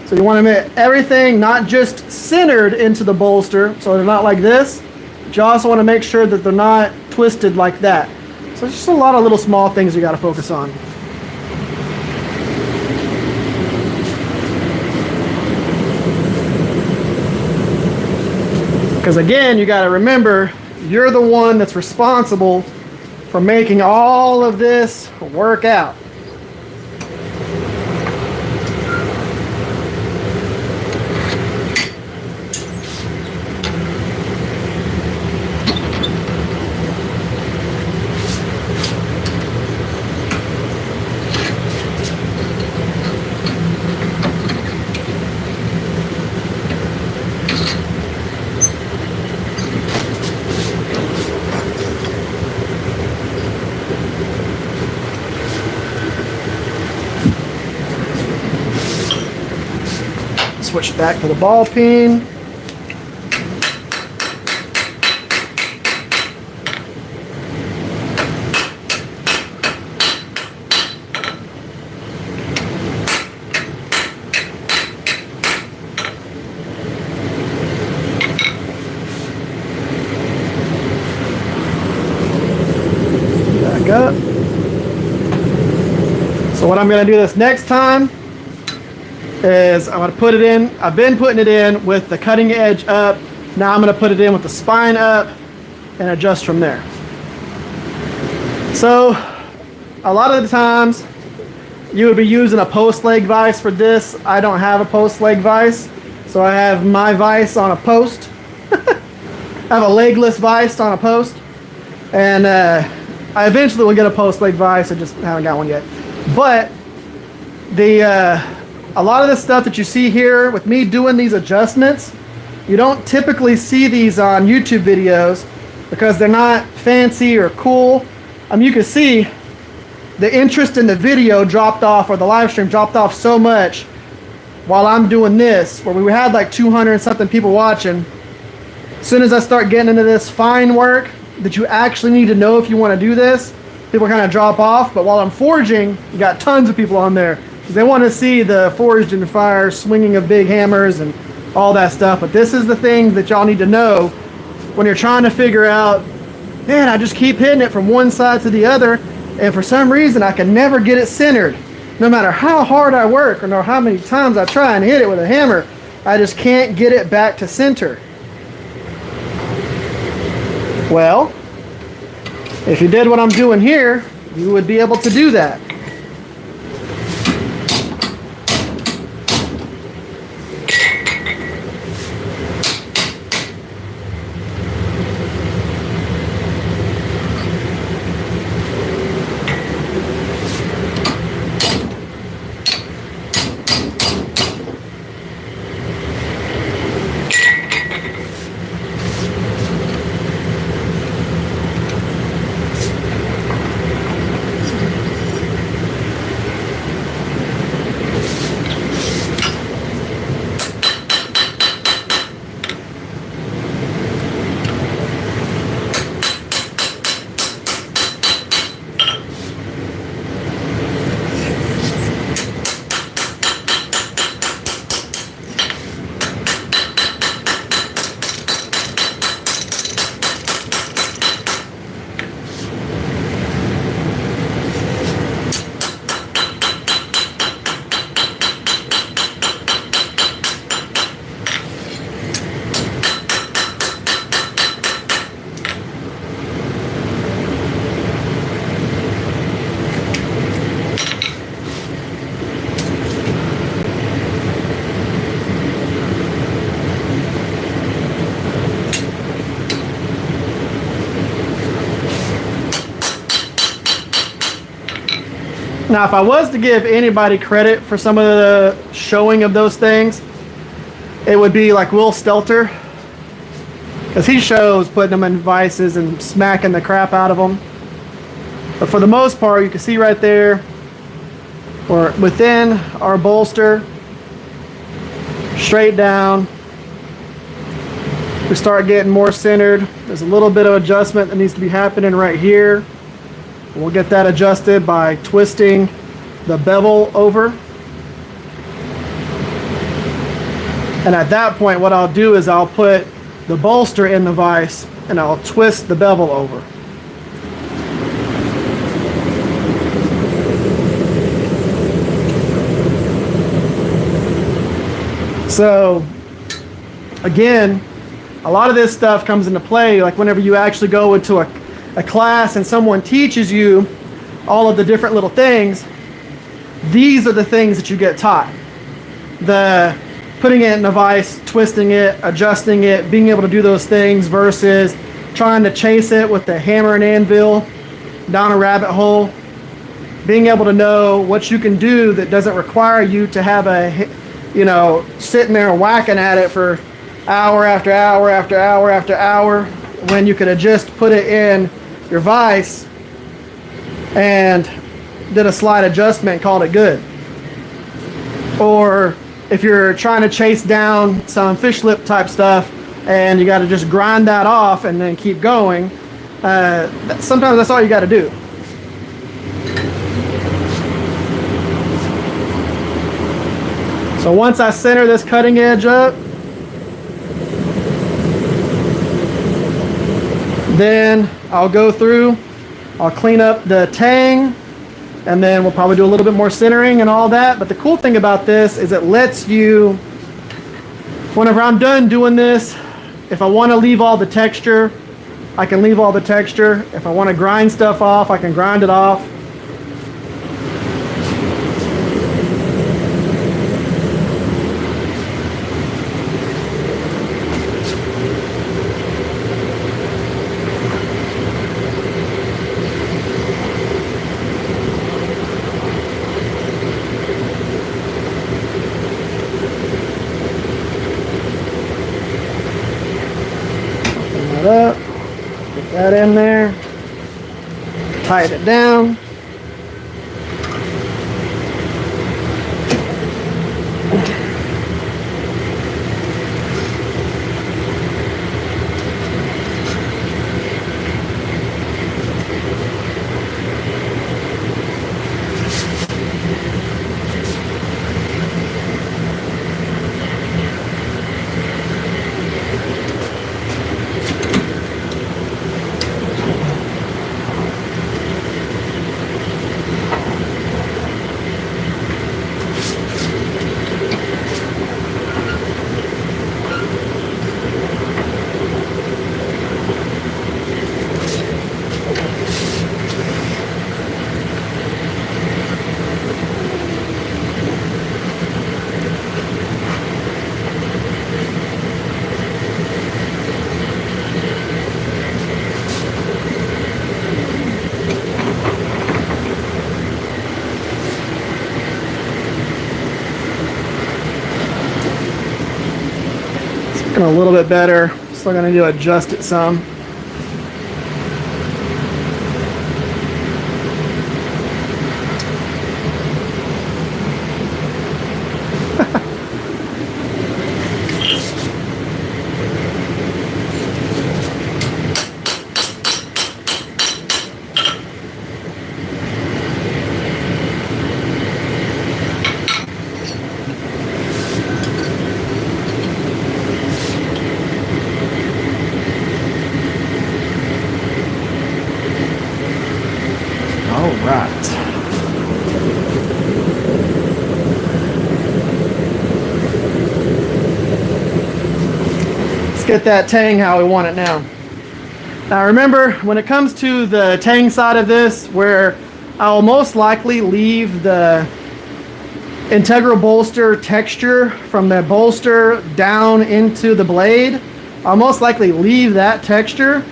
So you want to make everything not just centered into the bolster, so they're not like this, but you also want to make sure that they're not twisted like that. So it's just a lot of little small things you got to focus on. Because again, you got to remember, you're the one that's responsible for making all of this work out. Switch back to the ball peen. Back up. So what I'm going to do this next time is I'm going to put it in. I've been putting it in with the cutting edge up. Now I'm going to put it in with the spine up and adjust from there. So a lot of the times you would be using a post leg vise for this. I don't have a post leg vise, so I have my vise on a post. I have a legless vise on a post, and I eventually will get a post leg vise. I just haven't got one yet. But a lot of the stuff that you see here with me doing these adjustments, you don't typically see these on YouTube videos because they're not fancy or cool. You can see the interest in the video dropped off, or the live stream dropped off so much while I'm doing this, where we had like 200 and something people watching. As soon as I start getting into this fine work that you actually need to know if you want to do this, people kind of drop off. But while I'm forging, you got tons of people on there. They want to see the forged in fire, swinging of big hammers and all that stuff. But this is the things that y'all need to know when you're trying to figure out, man, I just keep hitting it from one side to the other, and for some reason I can never get it centered. No matter how hard I work or how many times I try and hit it with a hammer, I just can't get it back to center. Well, if you did what I'm doing here, you would be able to do that. Now, if I was to give anybody credit for some of the showing of those things, it would be like Will Stelter, because he shows putting them in vices and smacking the crap out of them. But for the most part, you can see right there, or within our bolster, straight down, we start getting more centered. There's a little bit of adjustment that needs to be happening right here. We'll get that adjusted by twisting the bevel over. And at that point, what I'll do is I'll put the bolster in the vise and I'll twist the bevel over. So again, a lot of this stuff comes into play like whenever you actually go into a class and someone teaches you all of the different little things. These are the things that you get taught. The putting it in a vise, twisting it, adjusting it, being able to do those things versus trying to chase it with the hammer and anvil down a rabbit hole. Being able to know what you can do that doesn't require you to have sitting there whacking at it for hour after hour after hour after hour, when you could have just put it in your vise and did a slight adjustment and called it good. Or if you're trying to chase down some fish lip type stuff and you got to just grind that off and then keep going, sometimes that's all you got to do. So once I center this cutting edge up, then I'll go through, I'll clean up the tang, and then we'll probably do a little bit more centering and all that. But the cool thing about this is it lets you, whenever I'm done doing this, if I want to leave all the texture, I can leave all the texture. If I want to grind stuff off, I can grind it off. Up, get that in there, tighten it down. A little bit better. Still gonna need to adjust it some. Get that tang how we want it now. Now remember, when it comes to the tang side of this, where I'll most likely leave the integral bolster texture from the bolster down into the blade, I'll most likely leave that texture.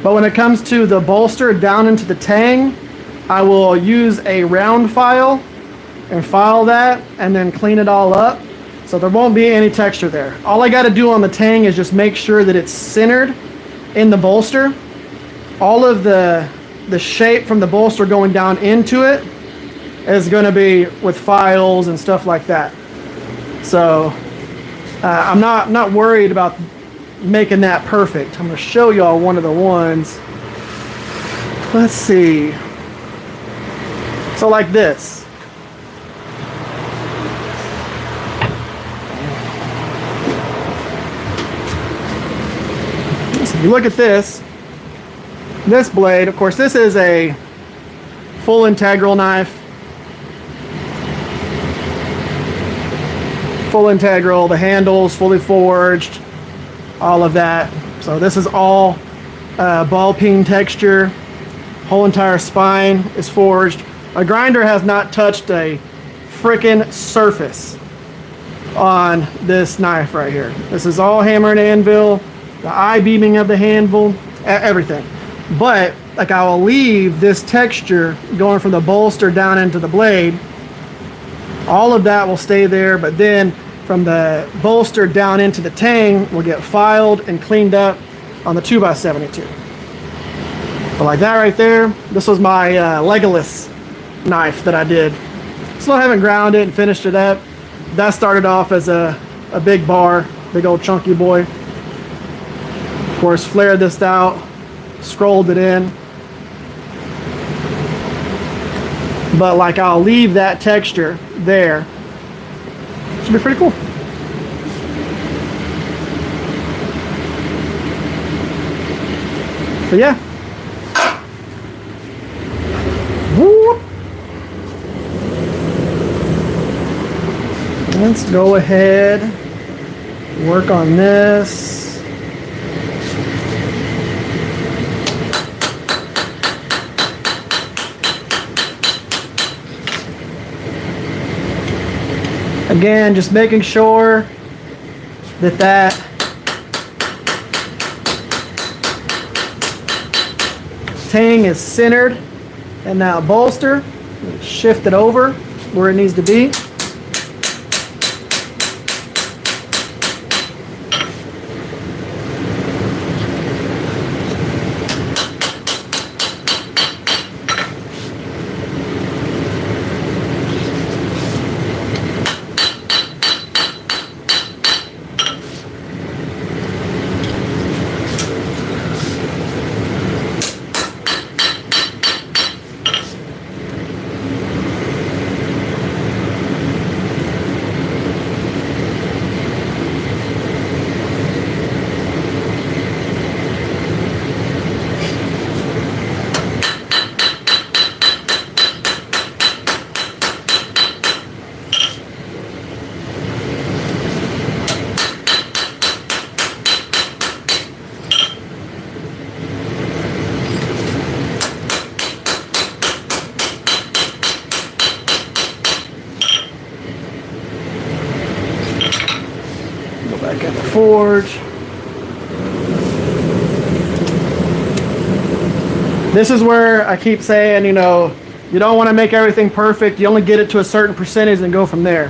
But when it comes to the bolster down into the tang, I will use a round file and file that and then clean it all up. So there won't be any texture there. All I got to do on the tang is just make sure that it's centered in the bolster. All of the shape from the bolster going down into it is going to be with files and stuff like that. So I'm not worried about making that perfect. I'm going to show y'all one of the ones. Let's see. So like this. So if you look at this blade, of course, this is a full integral knife. Full integral, the handles fully forged, all of that. So this is all ball peen texture. Whole entire spine is forged. A grinder has not touched a frickin' surface on this knife right here. This is all hammer and anvil, the I-beaming of the handle, everything. But like I will leave this texture going from the bolster down into the blade. All of that will stay there, but then from the bolster down into the tang will get filed and cleaned up on the 2x72. But like that right there, this was my Legolas knife that I did. Still haven't ground it and finished it up. That started off as a big bar, big old chunky boy. Of course, flared this out, scrolled it in. But like I'll leave that texture there. Should be pretty cool. But yeah. Whoop. Let's go ahead, work on this. Again, just making sure that tang is centered in that bolster. Shift it over where it needs to be. Back in the forge. This is where I keep saying, you know, you don't want to make everything perfect. You only get it to a certain percentage and go from there.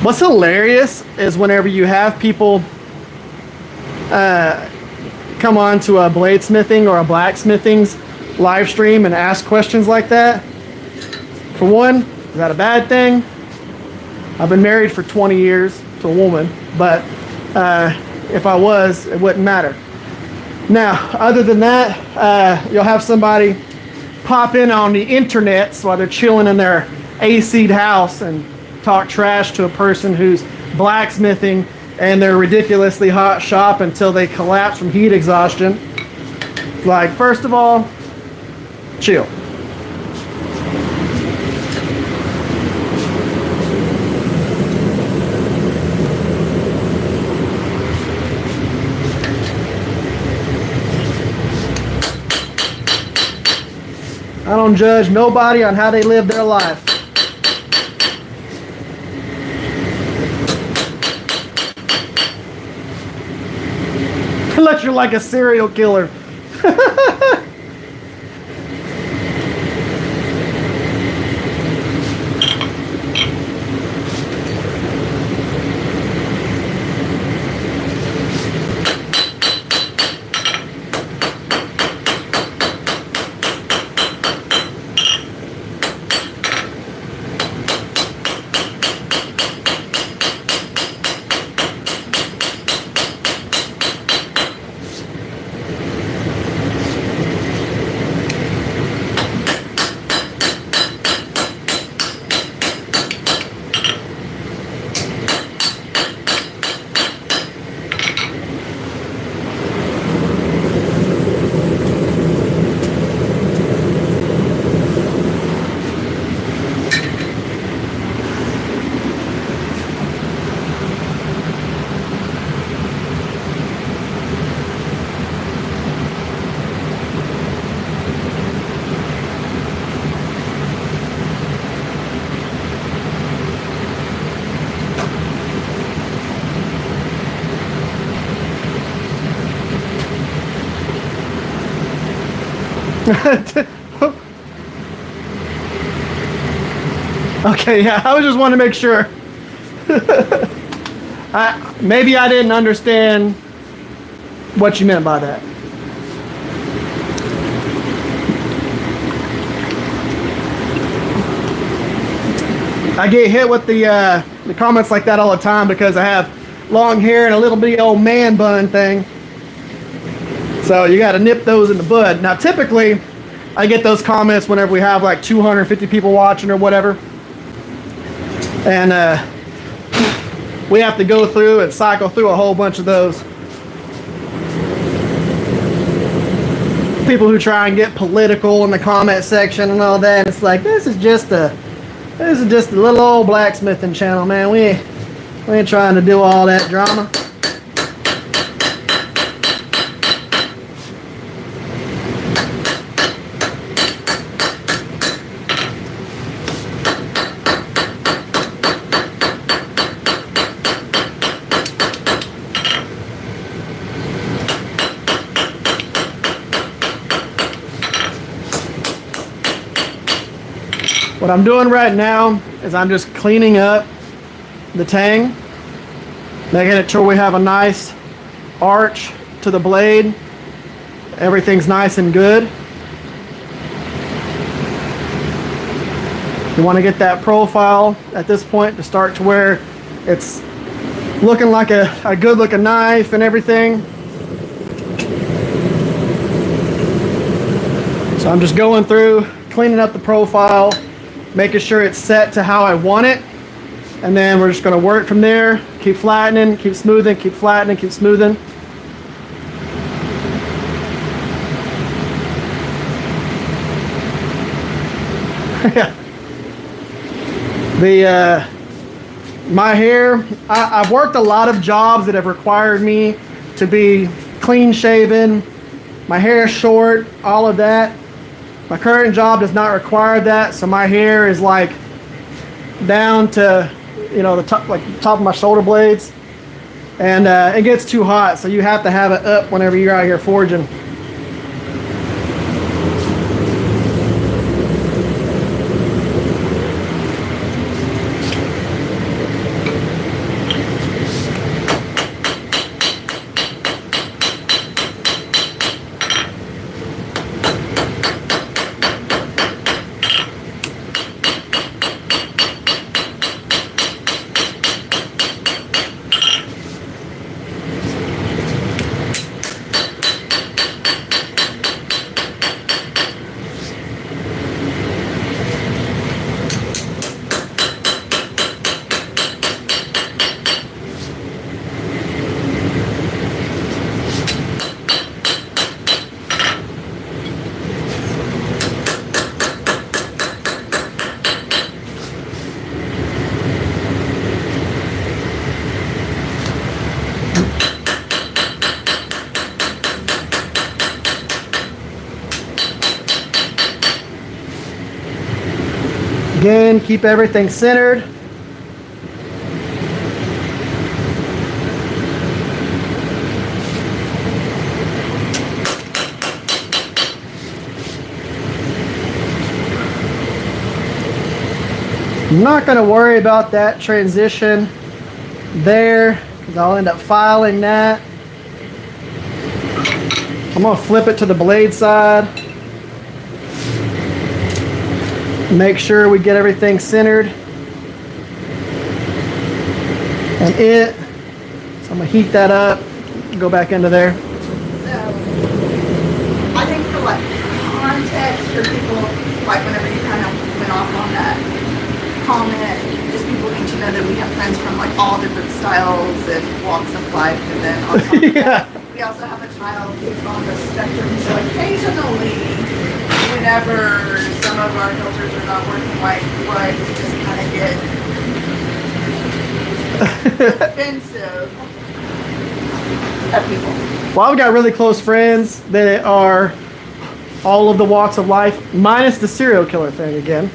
What's hilarious is whenever you have people come on to a bladesmithing or a blacksmithing's live stream and ask questions like that. For one, is that a bad thing? I've been married for 20 years to a woman, but if I was, it wouldn't matter. Now, other than that, you'll have somebody pop in on the internet while they're chilling in their AC'd house and talk trash to a person who's blacksmithing and their ridiculously hot shop until they collapse from heat exhaustion. Like, first of all, chill. I don't judge nobody on how they live their life. Unless you're like a serial killer. Okay, yeah, I was just wanting to make sure. Maybe I didn't understand what you meant by that. I get hit with the comments like that all the time because I have long hair and a little bitty old man bun thing. So you got to nip those in the bud. Now, typically, I get those comments whenever we have like 250 people watching or whatever. And we have to go through and cycle through a whole bunch of those. People who try and get political in the comment section and all that. It's like, this is just a little old blacksmithing channel, man. We ain't trying to do all that drama. What I'm doing right now is I'm just cleaning up the tang, making it sure we have a nice arch to the blade. Everything's nice and good. You want to get that profile at this point to start to where it's looking like a good looking knife and everything. So I'm just going through, cleaning up the profile, making sure it's set to how I want it, and then we're just going to work from there. Keep flattening, keep smoothing, keep flattening, keep smoothing. My hair, I've worked a lot of jobs that have required me to be clean shaven, my hair short, all of that. My current job does not require that, so my hair is like down to, you know, the top of my shoulder blades, and it gets too hot, so you have to have it up whenever you're out here forging. Again, keep everything centered. I'm not going to worry about that transition there because I'll end up filing that. I'm going to flip it to the blade side. Make sure we get everything centered. And so I'm going to heat that up, go back into there. So, I think for like context for people, like whenever you kind of went off on that comment, just people need to know that we have friends from like all different styles and walks of life, and then on top of that, we also have a child who's on the spectrum, so occasionally, whenever some of our filters are not working right, we just kind of get defensive of people. Well, I've got really close friends that are all of the walks of life, minus the serial killer thing again.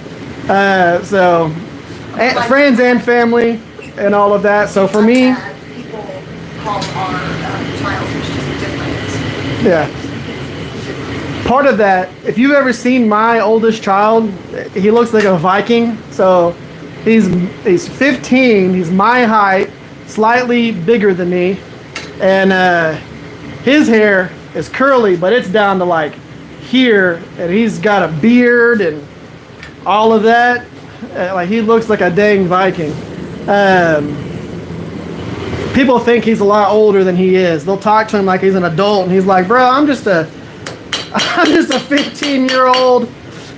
Like, friends and family and all of that. So for me, people call our child just different. Yeah. Part of that, if you've ever seen my oldest child, he looks like a Viking. So he's 15. He's my height, slightly bigger than me, and his hair is curly, but it's down to like here, and he's got a beard and all of that. Like he looks like a dang Viking. People think he's a lot older than he is. They'll talk to him like he's an adult, and he's like, "Bro, I'm just a 15-year-old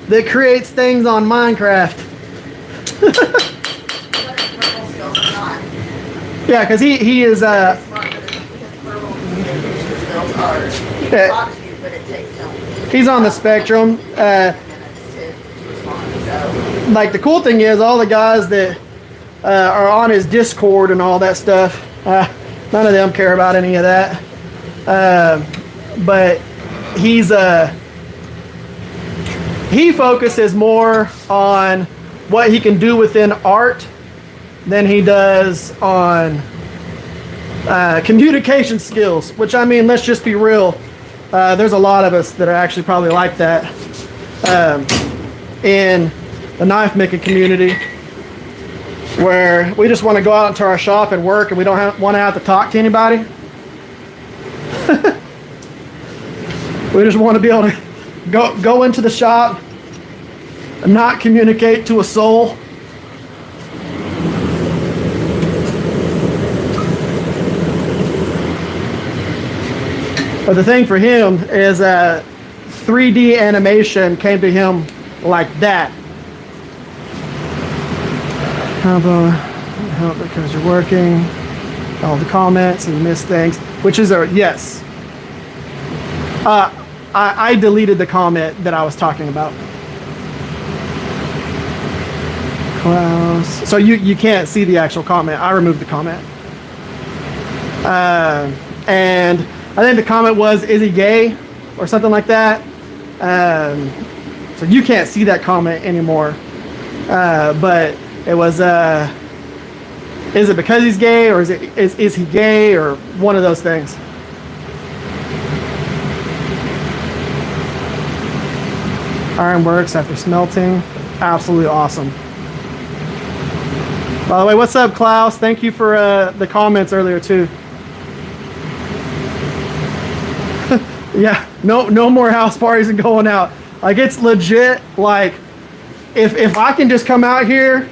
that creates things on Minecraft." Yeah, because he is he's on the spectrum. Like the cool thing is, all the guys that are on his Discord and all that stuff, none of them care about any of that. But he focuses more on what he can do within art than he does on communication skills, which, I mean, let's just be real. There's a lot of us that are actually probably like that in the knife making community, where we just want to go out into our shop and work, and we don't want to have to talk to anybody. We just want to be able to go into the shop and not communicate to a soul. But the thing for him is 3D animation came to him like that. How because you're working, all the comments and miss things, which is a yes. I deleted the comment that I was talking about. Klaus. So you can't see the actual comment. I removed the comment. And I think the comment was, "Is he gay?" or something like that. So you can't see that comment anymore. But it was, is it because he's gay, or is he gay, or one of those things. Iron works after smelting. Absolutely awesome. By the way, what's up, Klaus? Thank you for the comments earlier too. Yeah, no more house parties and going out. Like, it's legit. Like, if I can just come out here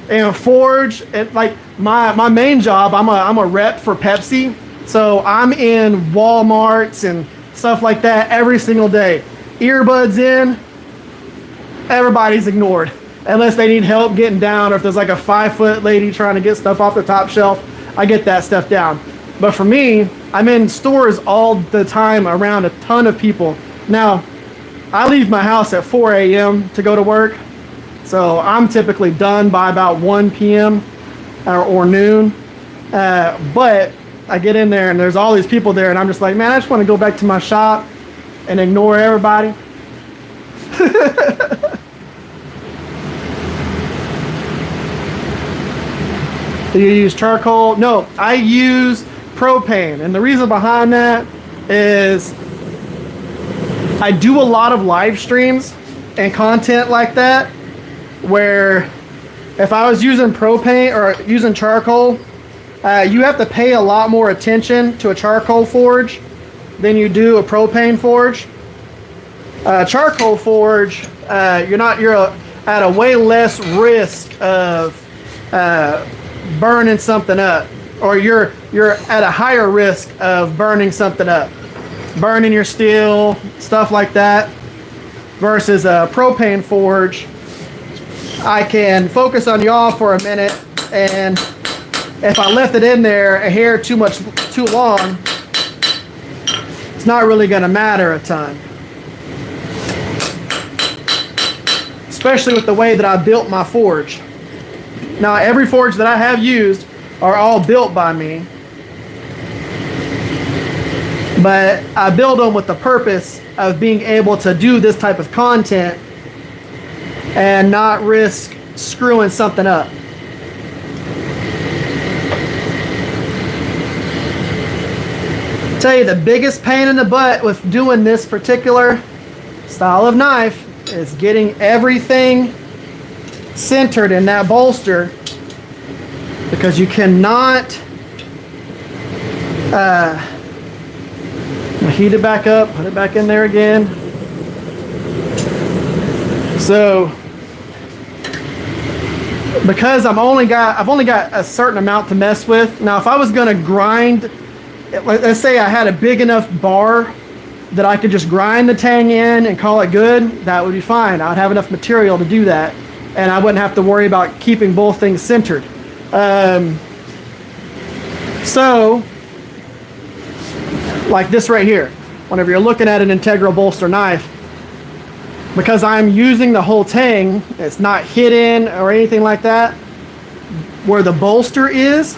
and forge, like my main job, I'm a rep for Pepsi, so I'm in Walmarts and stuff like that every single day. Earbuds in, everybody's ignored unless they need help getting down, or if there's like a 5-foot lady trying to get stuff off the top shelf, I get that stuff down. But for me, I'm in stores all the time around a ton of people. Now, I leave my house at 4 a.m. to go to work, so I'm typically done by about 1 p.m. or noon. But I get in there and there's all these people there, and I'm just like, man, I just want to go back to my shop and ignore everybody. Do you use charcoal? No, I use propane, and the reason behind that is I do a lot of live streams and content like that, where If I was using propane or using charcoal, you have to pay a lot more attention to a charcoal forge than you do a propane forge. Charcoal forge, you're at a way less risk of burning something up, or you're at a higher risk of burning something up, burning your steel, stuff like that, versus a propane forge. I can focus on y'all for a minute, and if I left it in there a hair too long, it's not really going to matter a ton. Especially with the way that I built my forge. Now, every forge that I have used are all built by me, but I build them with the purpose of being able to do this type of content and not risk screwing something up. Tell you the biggest pain in the butt with doing this particular style of knife is getting everything centered in that bolster, because you cannot heat it back up, put it back in there again. So because I've only got a certain amount to mess with. Now if I was going to grind, let's say I had a big enough bar that I could just grind the tang in and call it good, that would be fine. I'd have enough material to do that, and I wouldn't have to worry about keeping both things centered. So, like this right here, whenever you're looking at an integral bolster knife, because I'm using the whole tang, it's not hidden or anything like that, where the bolster is,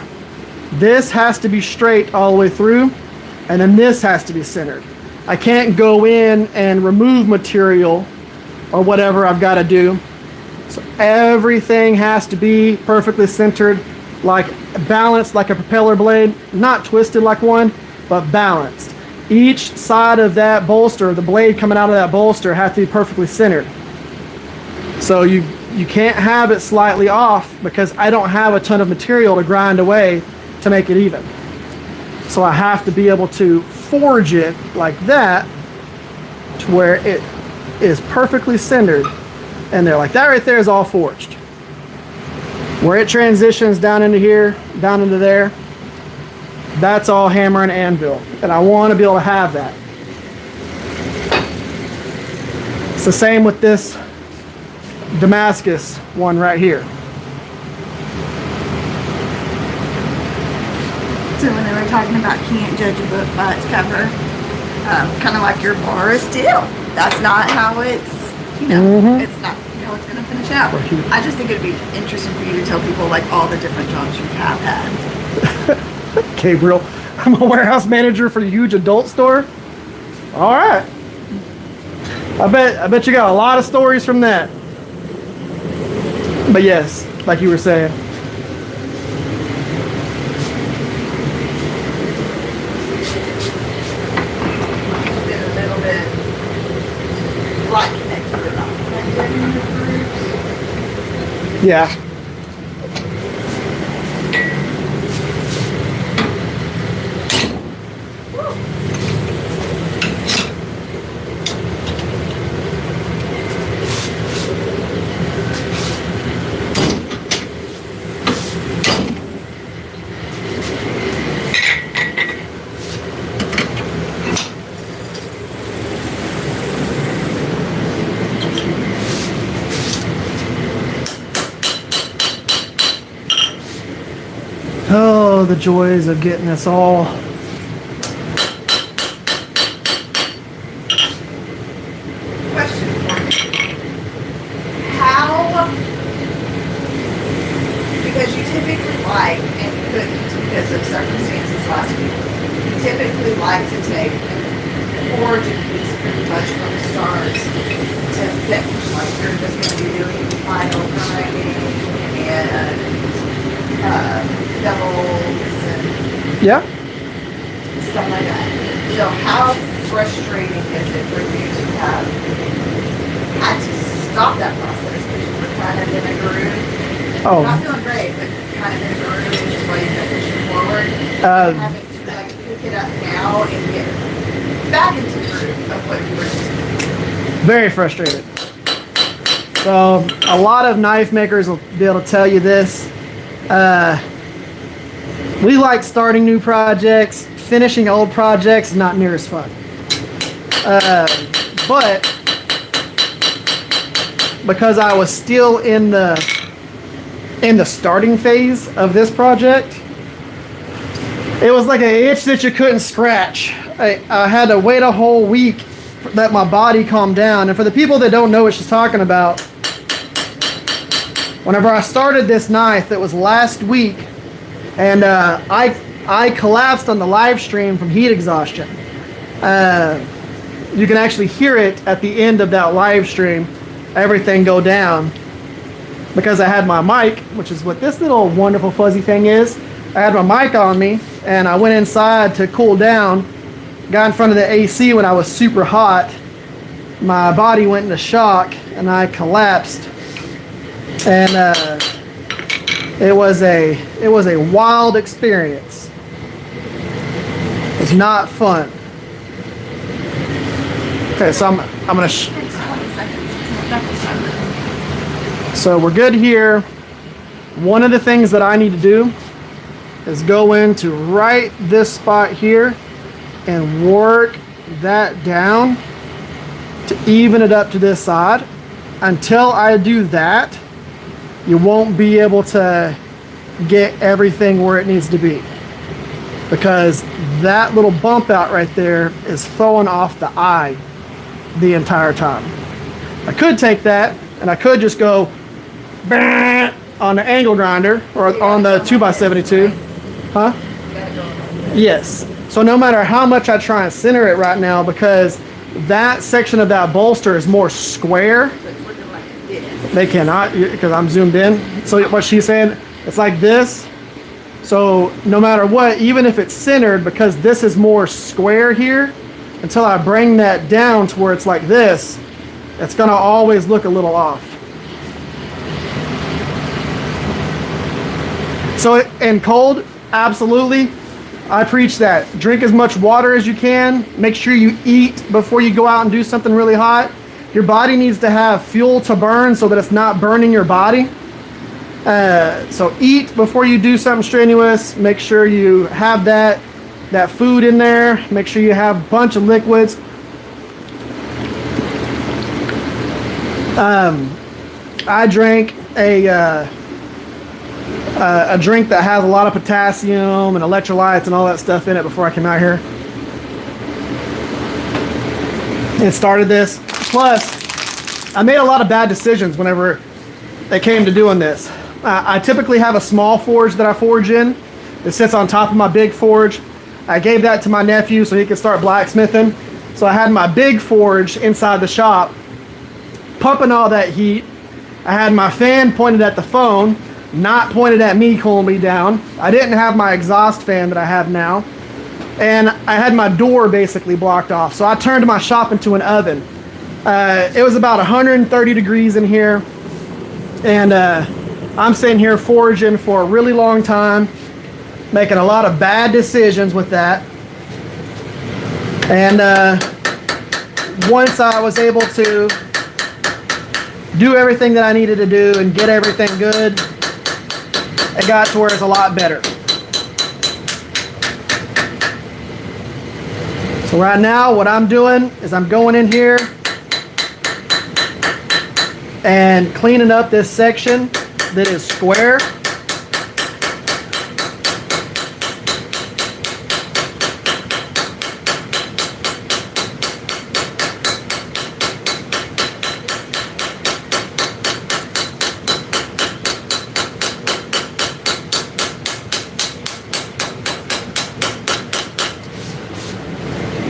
this has to be straight all the way through, and then this has to be centered. I can't go in and remove material or whatever I've got to do. So everything has to be perfectly centered, like balanced like a propeller blade, not twisted like one, but balanced. Each side of that bolster, the blade coming out of that bolster, has to be perfectly centered. So you can't have it slightly off, because I don't have a ton of material to grind away to make it even. So I have to be able to forge it like that to where it is perfectly centered in there. Like that right there is all forged. Where it transitions down into here, down into there, that's all hammer and anvil. And I want to be able to have that. It's the same with this Damascus one right here. So when they were talking about can't judge a book by its cover, kind of like your bar of steel. That's not how it's, it's not how it's going to finish out. I just think it'd be interesting for you to tell people like all the different jobs you have had. Gabriel, I'm a warehouse manager for a huge adult store. All right. I bet you got a lot of stories from that. But yes, like you were saying. Yeah. Oh, the joys of getting this all. Question for you. How, because you typically like, and you couldn't because of circumstances last week, you typically like to take and forge a piece pretty much from start to finish. Like you're just going to be doing final grinding and doubles and stuff like that. So how frustrating is it for you to have had to stop that process because you were kind of in a groove Oh. Not feeling great, but kind of in a hurry, which is why you kept pushing forward. Having to like pick it up now and get back into the groove of what you were doing. Very frustrated. So a lot of knife makers will be able to tell you this. We like starting new projects. Finishing old projects is not near as fun. But because I was still in the starting phase of this project, it was like an itch that you couldn't scratch. I had to wait a whole week that my body calmed down. And for the people that don't know what she's talking about, whenever I started this knife, it was last week, and I collapsed on the live stream from heat exhaustion. You can actually hear it at the end of that live stream, everything go down, because I had my mic, which is what this little wonderful fuzzy thing is. I had my mic on me, and I went inside to cool down, got in front of the AC when I was super hot. My body went into shock, and I collapsed. And it was a wild experience. It was not fun. Okay, so I'm gonna. So we're good here. One of the things that I need to do is go into right this spot here and work that down to even it up to this side. Until I do that, you won't be able to get everything where it needs to be, because that little bump out right there is throwing off the eye the entire time. I could take that and I could just go on the angle grinder or on the 2x72. Huh? Yes. So no matter how much I try and center it right now, because that section of that bolster is more square. They cannot, because I'm zoomed in. So what she's saying, it's like this. So no matter what, even if it's centered, because this is more square here, until I bring that down to where it's like this, it's gonna always look a little off. So in cold, absolutely, I preach that. Drink as much water as you can. Make sure you eat before you go out and do something really hot. Your body needs to have fuel to burn so that it's not burning your body. So eat before you do something strenuous. Make sure you have that food in there. Make sure you have a bunch of liquids. I drank a drink that has a lot of potassium and electrolytes and all that stuff in it before I came out here. It started this. Plus, I made a lot of bad decisions whenever it came to doing this. I typically have a small forge that I forge in that sits on top of my big forge. I gave that to my nephew so he could start blacksmithing. So I had my big forge inside the shop, pumping all that heat. I had my fan pointed at the phone, not pointed at me cooling me down. I didn't have my exhaust fan that I have now. And I had my door basically blocked off. So I turned my shop into an oven. It was about 130 degrees in here. And I'm sitting here foraging for a really long time, making a lot of bad decisions with that. And once I was able to do everything that I needed to do and get everything good, it got to where it's a lot better. So right now what I'm doing is I'm going in here and cleaning up this section that is square.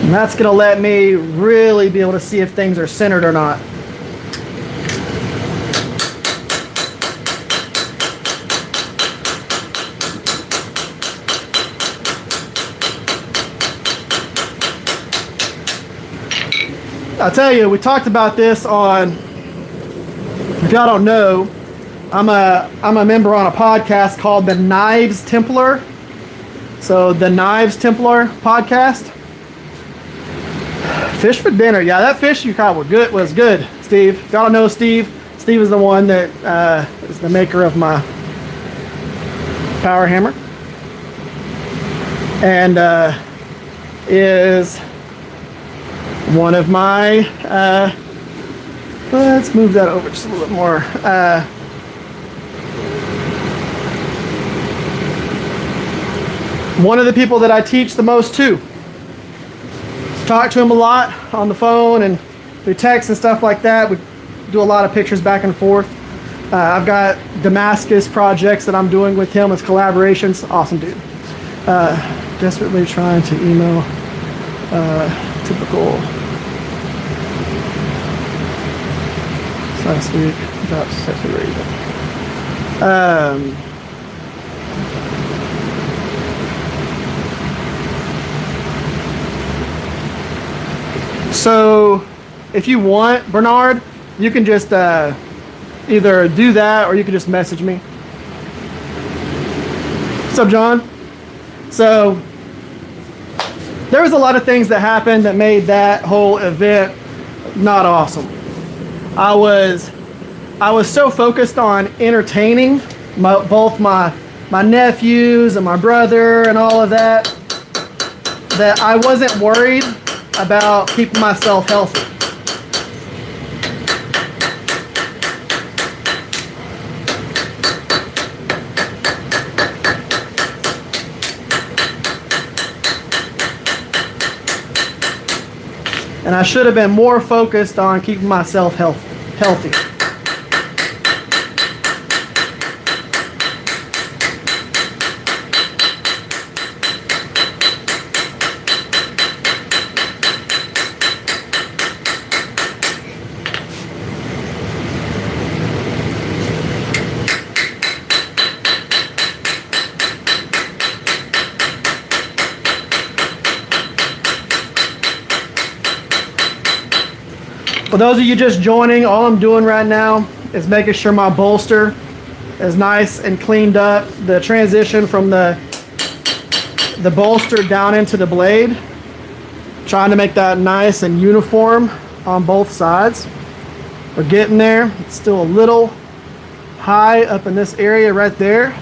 And that's going to let me really be able to see if things are centered or not. I'll tell you, we talked about this on, if y'all don't know, I'm a member on a podcast called the Knives Templar. So the Knives Templar podcast. Fish for dinner. Yeah, that fish you caught was good, Steve. Y'all know Steve. Steve is the one that is the maker of my power hammer. And is one of my, let's move that over just a little bit more. One of the people that I teach the most to. Talk to him a lot on the phone and through text and stuff like that. We do a lot of pictures back and forth. I've got Damascus projects that I'm doing with him as collaborations. Awesome dude. Desperately trying to email typical last week about sexually so if you want, Bernard, you can just either do that or you can just message me. What's up, John? So there was a lot of things that happened that made that whole event not awesome. I was so focused on entertaining both my nephews and my brother and all of that I wasn't worried about keeping myself healthy. And I should have been more focused on keeping myself healthy. For those of you just joining, all I'm doing right now is making sure my bolster is nice and cleaned up. The transition from the bolster down into the blade, trying to make that nice and uniform on both sides. We're getting there. It's still a little high up in this area right there,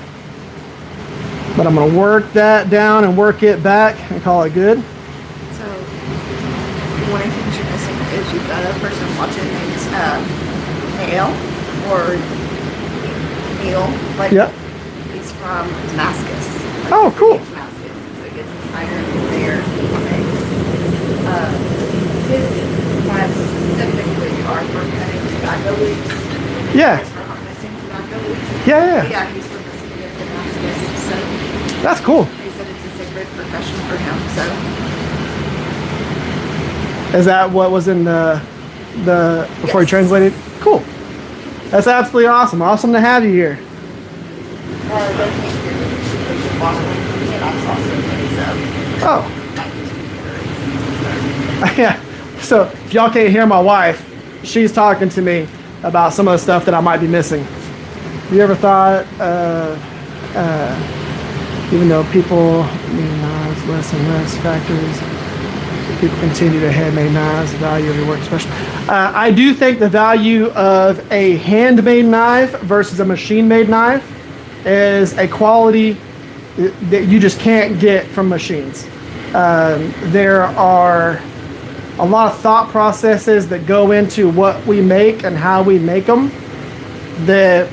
but I'm going to work that down and work it back and call it good. So one of the things you're missing is you've got a person watching named Nail or Neil. Like, yep. He's from Damascus. Like, oh, cool. Damascus, so it gets inspired there. His plans specifically are for cutting tobacco leaves. Yeah. For harnessing tobacco leaves. Yeah. Yeah, he's from the city of Damascus. So that's cool. he said it's a sacred profession for him. So. Is that what was in the before Yes. you translated? Cool. That's absolutely awesome. Awesome to have you here. Oh. Yeah. So if y'all can't hear my wife, she's talking to me about some of the stuff that I might be missing. Have you ever thought, even though people need knives less and less factories, people continue to handmade knives, the value of your work, especially. I do think the value of a handmade knife versus a machine-made knife is a quality that you just can't get from machines. There are a lot of thought processes that go into what we make and how we make them that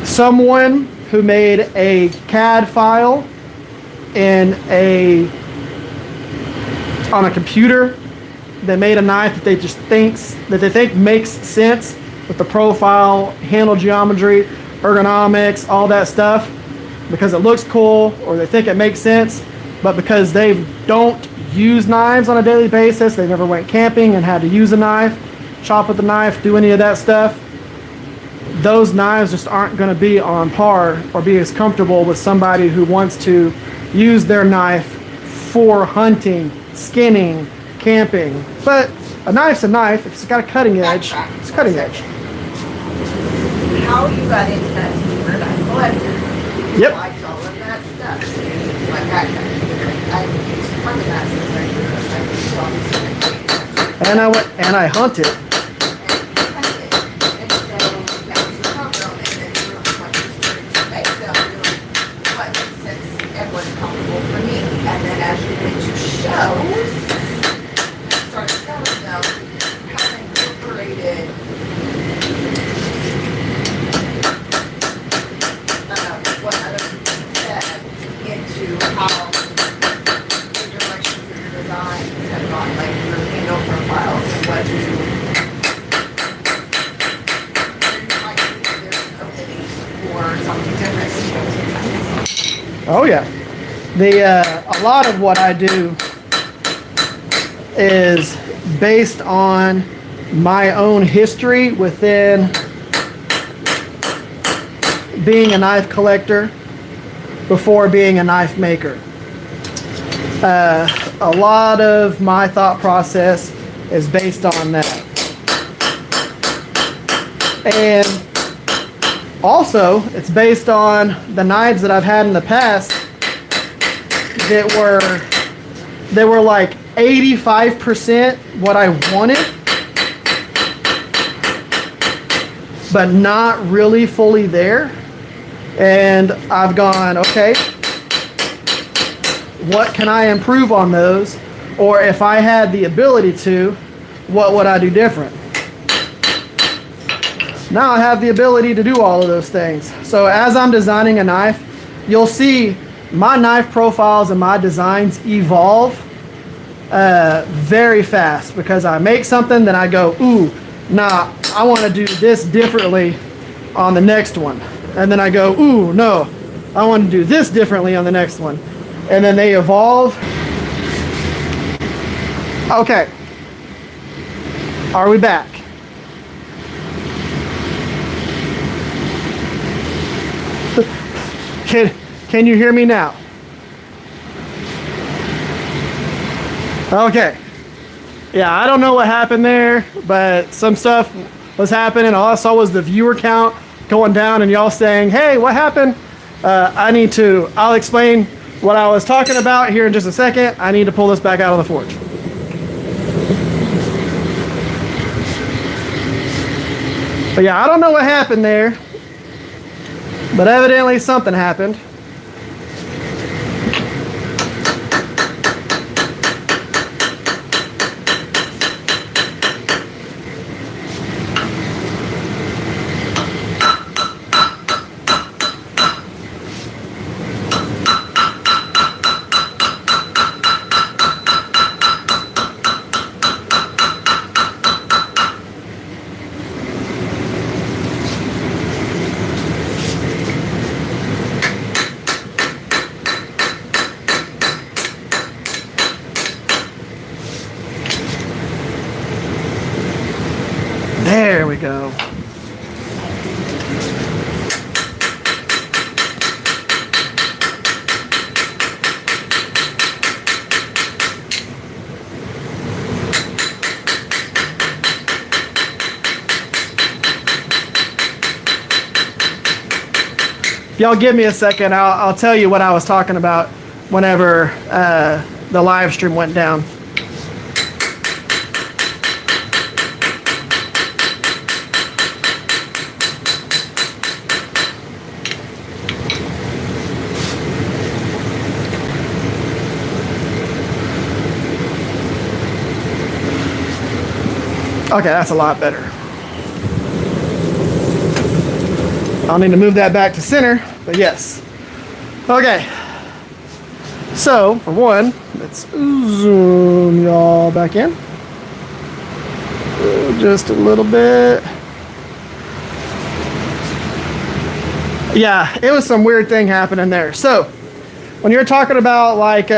someone who made a CAD file in on a computer that made a knife that they think makes sense with the profile, handle geometry, ergonomics, all that stuff, because it looks cool or they think it makes sense, but because they don't use knives on a daily basis, they never went camping and had to use a knife, chop with a knife, do any of that stuff, those knives just aren't going to be on par or be as comfortable with somebody who wants to use their knife for hunting, skinning, camping. But a knife's a knife. If it's got a cutting edge, it's cutting edge. How how you got into that deeper dive collector. You Yep. liked all of that stuff. So you like that kind of thing. I used to hunt that since I grew up. I used to obviously And I went and I hunted. and hunt it. And so that was your cover on it. And then you were like, you started to make them. You're like, what makes sense and what's comfortable for me. And then as you went to shows, and started selling them, how they incorporated what other people said into how the directions of your designs have gone, like your window profiles and what you might think there's an opening for something different. Oh yeah. A lot of what I do is based on my own history within being a knife collector before being a knife maker. A lot of my thought process is based on that. And also, it's based on the knives that I've had in the past that were like 85% what I wanted, but not really fully there. And I've gone, okay, what can I improve on those? Or if I had the ability to, what would I do different? Now I have the ability to do all of those things. So as I'm designing a knife, you'll see my knife profiles and my designs evolve very fast, because I make something, then I go, ooh, nah, I want to do this differently on the next one. And then I go, ooh, no, I want to do this differently on the next one. And then they evolve. Okay. Are we back? Can you hear me now? Okay. Yeah, I don't know what happened there, but some stuff was happening. All I saw was the viewer count going down and y'all saying, hey, what happened? I'll explain what I was talking about here in just a second. I need to pull this back out of the forge. But yeah, I don't know what happened there, but evidently something happened. There we go. If y'all give me a second, I'll tell you what I was talking about whenever the live stream went down. Okay, that's a lot better. I'll need to move that back to center, but yes. Okay. So, for one, let's zoom y'all back in. Just a little bit. Yeah, it was some weird thing happening there. So, when you're talking about like,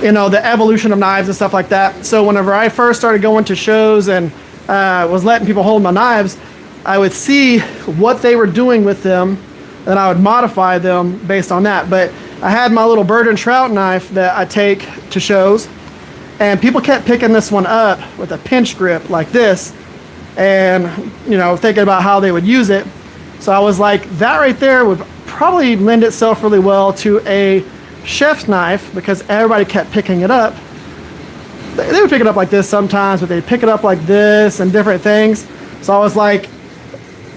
you know, the evolution of knives and stuff like that. So whenever I first started going to shows and was letting people hold my knives, I would see what they were doing with them, and I would modify them based on that. But I had my little bird and trout knife that I take to shows, and people kept picking this one up with a pinch grip like this, and, you know, thinking about how they would use it. So I was like, that right there would probably lend itself really well to a chef's knife, because everybody kept picking it up. They would pick it up like this sometimes, but they'd pick it up like this and different things. So I was like,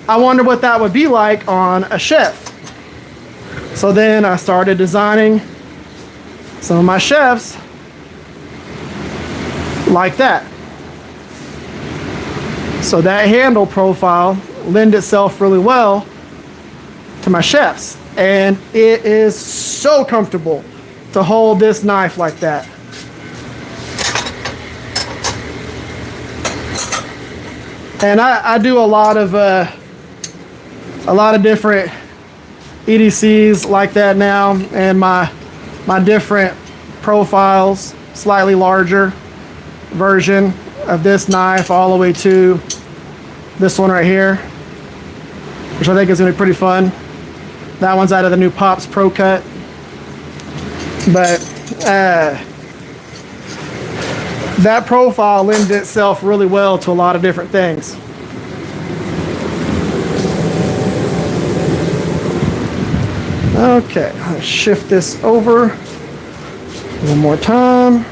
I wonder what that would be like on a chef. So then I started designing some of my chefs like that. So that handle profile lends itself really well to my chefs. And it is so comfortable to hold this knife like that. And I do a lot of different EDCs like that now, and my different profiles, slightly larger version of this knife all the way to this one right here, which I think is gonna be pretty fun. That one's out of the new Pops Pro Cut. But that profile lends itself really well to a lot of different things. Okay, let's shift this over one more time.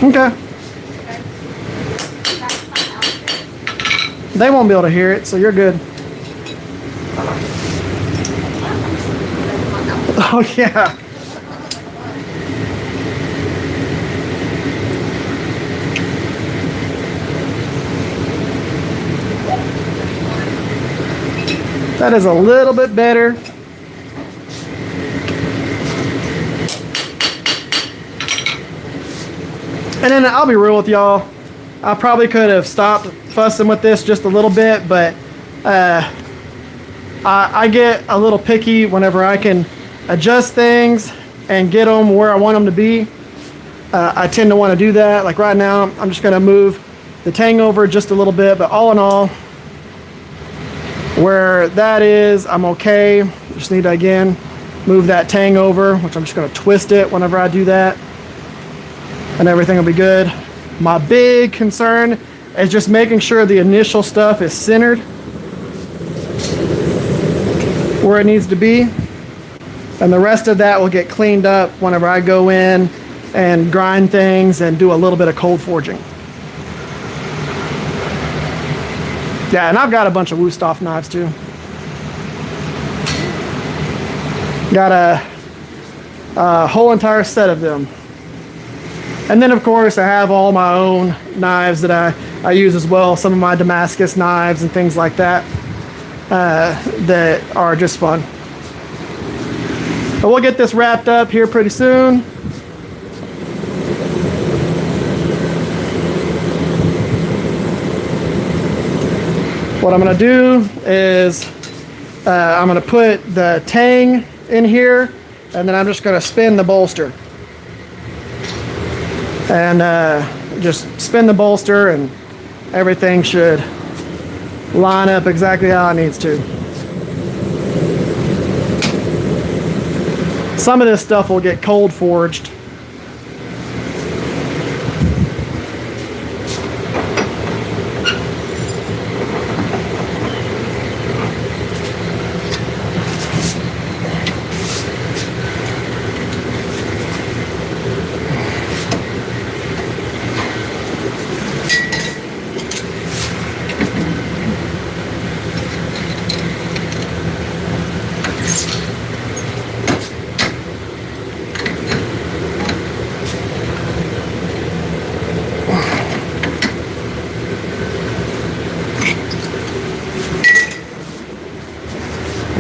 Okay. They won't be able to hear it, so you're good. Oh, yeah. That is a little bit better. And then I'll be real with y'all, I probably could have stopped fussing with this just a little bit, but I get a little picky whenever I can adjust things and get them where I want them to be. I tend to want to do that. Like right now, I'm just going to move the tang over just a little bit, but all in all, where that is, I'm okay. Just need to, again, move that tang over, which I'm just going to twist it whenever I do that, and everything will be good. My big concern is just making sure the initial stuff is centered where it needs to be, and the rest of that will get cleaned up whenever I go in and grind things and do a little bit of cold forging. Yeah, and I've got a bunch of Wüsthof knives too. Got a whole entire set of them. And then of course I have all my own knives that I use as well. Some of my Damascus knives and things like that that are just fun. But we'll get this wrapped up here pretty soon. What I'm going to do is I'm going to put the tang in here, and then I'm just going to spin the bolster. And just spin the bolster, and everything should line up exactly how it needs to. Some of this stuff will get cold forged.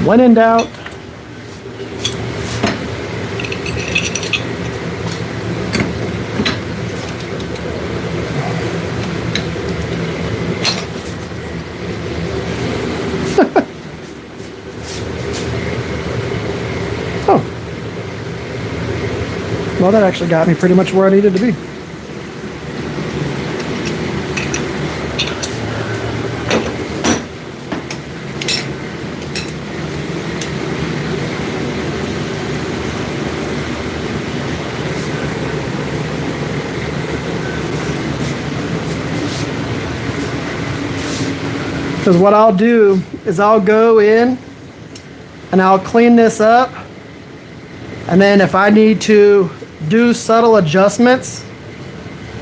When in doubt, oh, well, that actually got me pretty much where I needed to be. Because what I'll do is I'll go in and I'll clean this up, and then if I need to do subtle adjustments,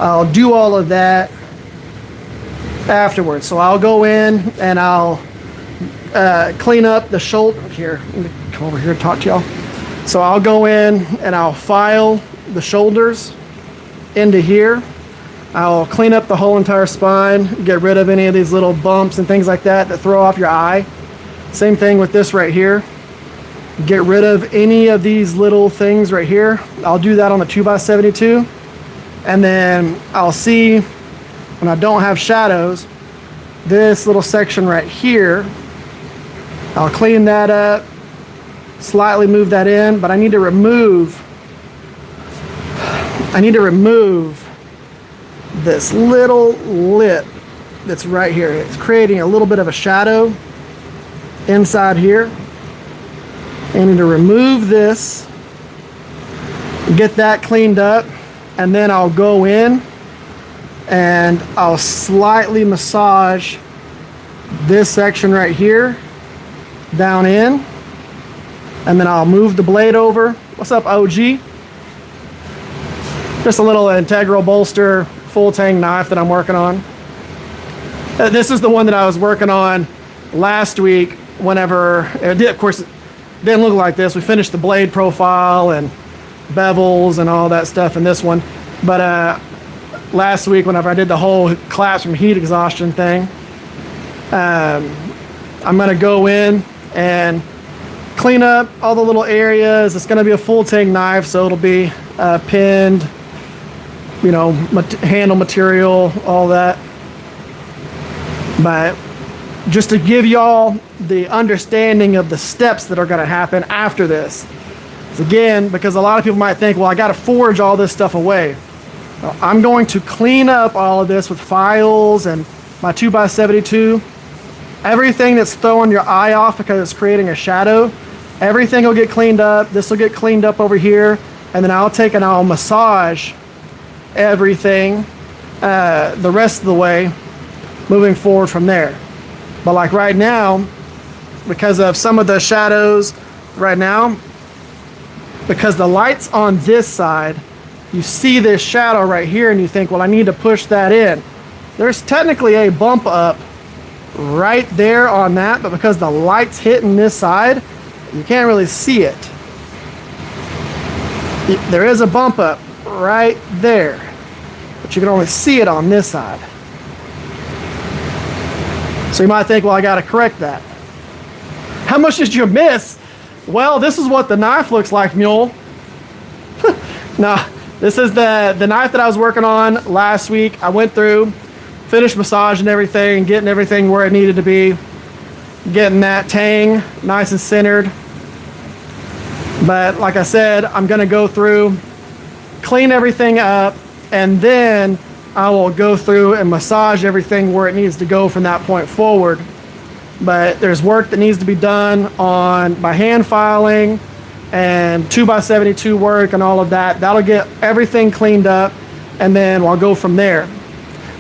I'll do all of that afterwards. So I'll go in and I'll clean up the shoulder here. Let me come over here and talk to y'all. So I'll go in and I'll file the shoulders into here. I'll clean up the whole entire spine, get rid of any of these little bumps and things like that that throw off your eye. Same thing with this right here. Get rid of any of these little things right here. I'll do that on the 2x72. And then I'll see when I don't have shadows, this little section right here, I'll clean that up, slightly move that in, but I need to remove this little lip that's right here. It's creating a little bit of a shadow inside here. I need to remove this, get that cleaned up, and then I'll go in and I'll slightly massage this section right here down in, and then I'll move the blade over. What's up, OG? Just a little integral bolster full tang knife that I'm working on. This is the one that I was working on last week whenever it did, of course, it didn't look like this. We finished the blade profile and bevels and all that stuff in this one. But last week whenever I did the whole collapse from heat exhaustion thing, I'm gonna go in and clean up all the little areas. It's gonna be a full tang knife, so it'll be pinned, you know, handle material, all that. But just to give y'all the understanding of the steps that are going to happen after this. Again, because a lot of people might think, well, I got to forge all this stuff away. Well, I'm going to clean up all of this with files and my 2x72. Everything that's throwing your eye off because it's creating a shadow, everything will get cleaned up. This will get cleaned up over here. And then I'll take and I'll massage everything the rest of the way moving forward from there. But like right now, because of some of the shadows right now, because the light's on this side, you see this shadow right here and you think, well, I need to push that in. There's technically a bump up right there on that, but because the light's hitting this side, you can't really see it. There is a bump up right there, but you can only see it on this side. So you might think, well, I got to correct that. How much did you miss? Well, this is what the knife looks like, mule. Now, this is the knife that I was working on last week. I went through, finished massaging everything, getting everything where it needed to be, getting that tang nice and centered. But like I said, I'm going to go through, clean everything up, and then I will go through and massage everything where it needs to go from that point forward. But there's work that needs to be done on by hand filing and 2x72 work and all of that. That'll get everything cleaned up, and then I'll go from there.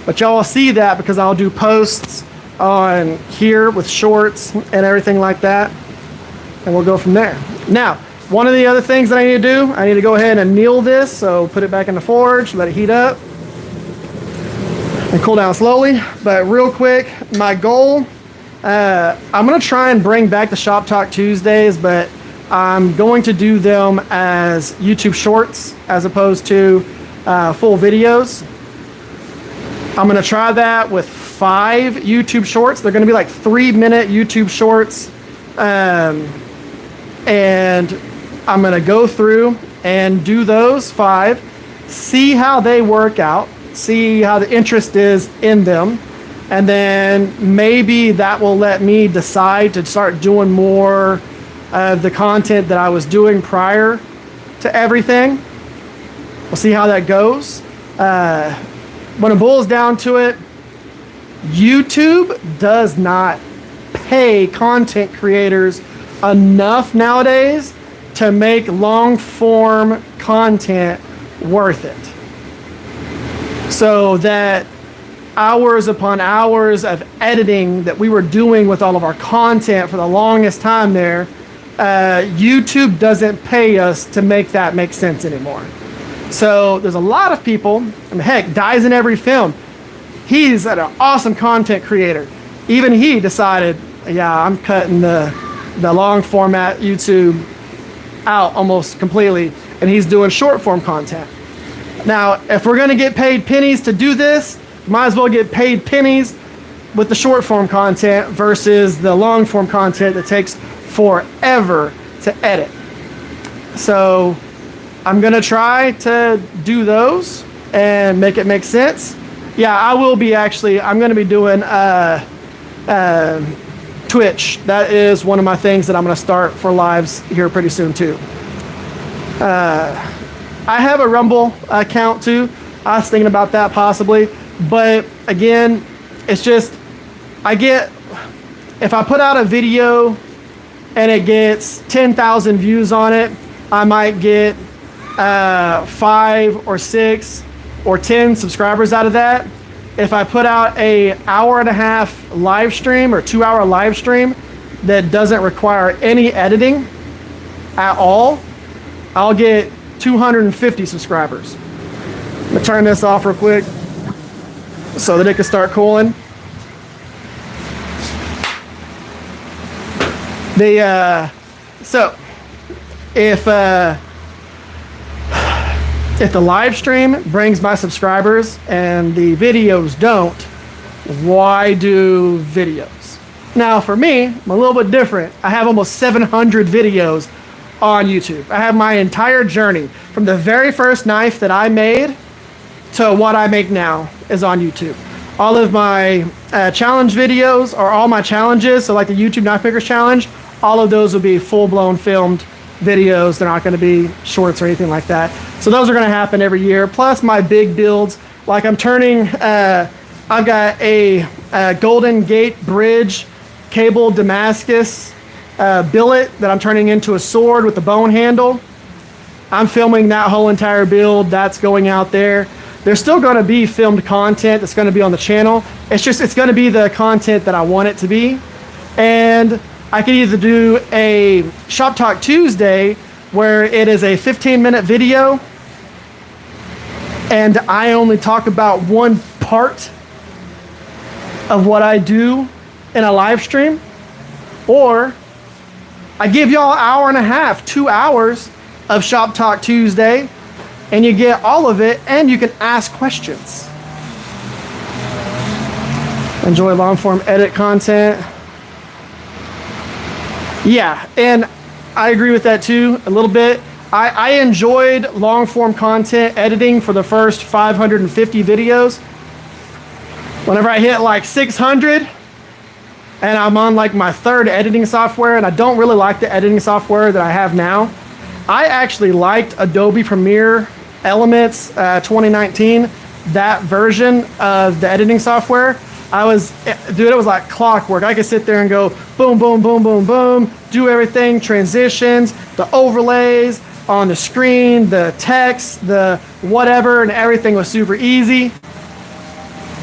But y'all will see that because I'll do posts on here with shorts and everything like that, and we'll go from there. Now, one of the other things that I need to do, I need to go ahead and anneal this. So put it back in the forge, let it heat up and cool down slowly. But real quick, my goal, I'm going to try and bring back the Shop Talk Tuesdays, but I'm going to do them as YouTube shorts as opposed to full videos. I'm going to try that with 5 YouTube shorts. They're going to be like 3-minute YouTube shorts And I'm going to go through and do those 5, see how they work out, see how the interest is in them, and then maybe that will let me decide to start doing more of the content that I was doing prior to everything. We'll see how that goes. When it boils down to it, YouTube does not pay content creators enough nowadays to make long form content worth it. So that hours upon hours of editing that we were doing with all of our content for the longest time there, YouTube doesn't pay us to make that make sense anymore. So there's a lot of people, I mean, heck, Dies in Every Film, he's an awesome content creator. Even he decided, yeah, I'm cutting the long format YouTube out almost completely, and he's doing short form content. Now, if we're gonna get paid pennies to do this, might as well get paid pennies with the short form content versus the long form content that takes forever to edit. So I'm gonna try to do those and make it make sense. Yeah, I will be actually, I'm gonna be doing Twitch. That is one of my things that I'm gonna start for lives here pretty soon too. I have a Rumble account too. I was thinking about that possibly, but again, it's just, if I put out a video and it gets 10,000 views on it, I might get 5 or 6 or 10 subscribers out of that. If I put out a hour and a half live stream or 2-hour live stream that doesn't require any editing at all, I'll get 250 subscribers. I'm gonna turn this off real quick so that it can start cooling. So if the live stream brings my subscribers and the videos don't, why do videos? Now for me, I'm a little bit different. I have almost 700 videos on YouTube. I have my entire journey from the very first knife that I made to what I make now is on YouTube. All of my challenge videos are all my challenges. So like the YouTube Knife Makers Challenge, all of those will be full-blown filmed videos. They're not going to be shorts or anything like that. So those are going to happen every year. Plus my big builds, like I'm turning, I've got a Golden Gate Bridge cable Damascus billet that I'm turning into a sword with the bone handle. I'm filming that whole entire build. That's going out there. There's still going to be filmed content that's going to be on the channel. It's going to be the content that I want it to be. And I can either do a Shop Talk Tuesday where it is a 15-minute video and I only talk about one part of what I do in a live stream, or I give y'all an hour and a half, 2 hours of Shop Talk Tuesday, and you get all of it and you can ask questions. Enjoy long form edit content. Yeah, and I agree with that too, a little bit. I enjoyed long form content editing for the first 550 videos. Whenever I hit like 600, and I'm on like my 3rd editing software, and I don't really like the editing software that I have now. I actually liked Adobe Premiere Elements 2019, that version of the editing software. It was like clockwork. I could sit there and go boom, boom, boom, boom, boom, do everything, transitions, the overlays on the screen, the text, the whatever, and everything was super easy.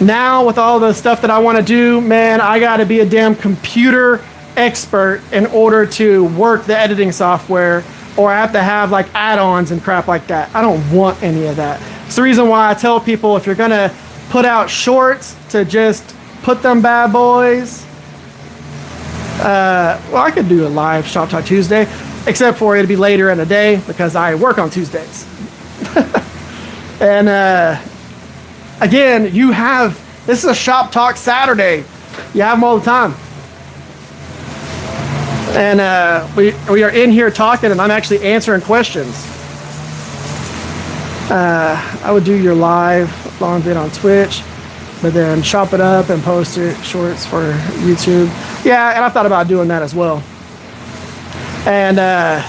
Now with all the stuff that I want to do, man, I got to be a damn computer expert in order to work the editing software, or I have to have like add-ons and crap like that. I don't want any of that. It's the reason why I tell people, if you're going to put out shorts, to just put them bad boys. Well, I could do a live Shop Talk Tuesday, except for it'd be later in the day because I work on Tuesdays. And again, this is a Shop Talk Saturday. You have them all the time. And we are in here talking, and I'm actually answering questions. I would do your live long vid on Twitch, but then chop it up and post it shorts for YouTube. Yeah, and I thought about doing that as well. And I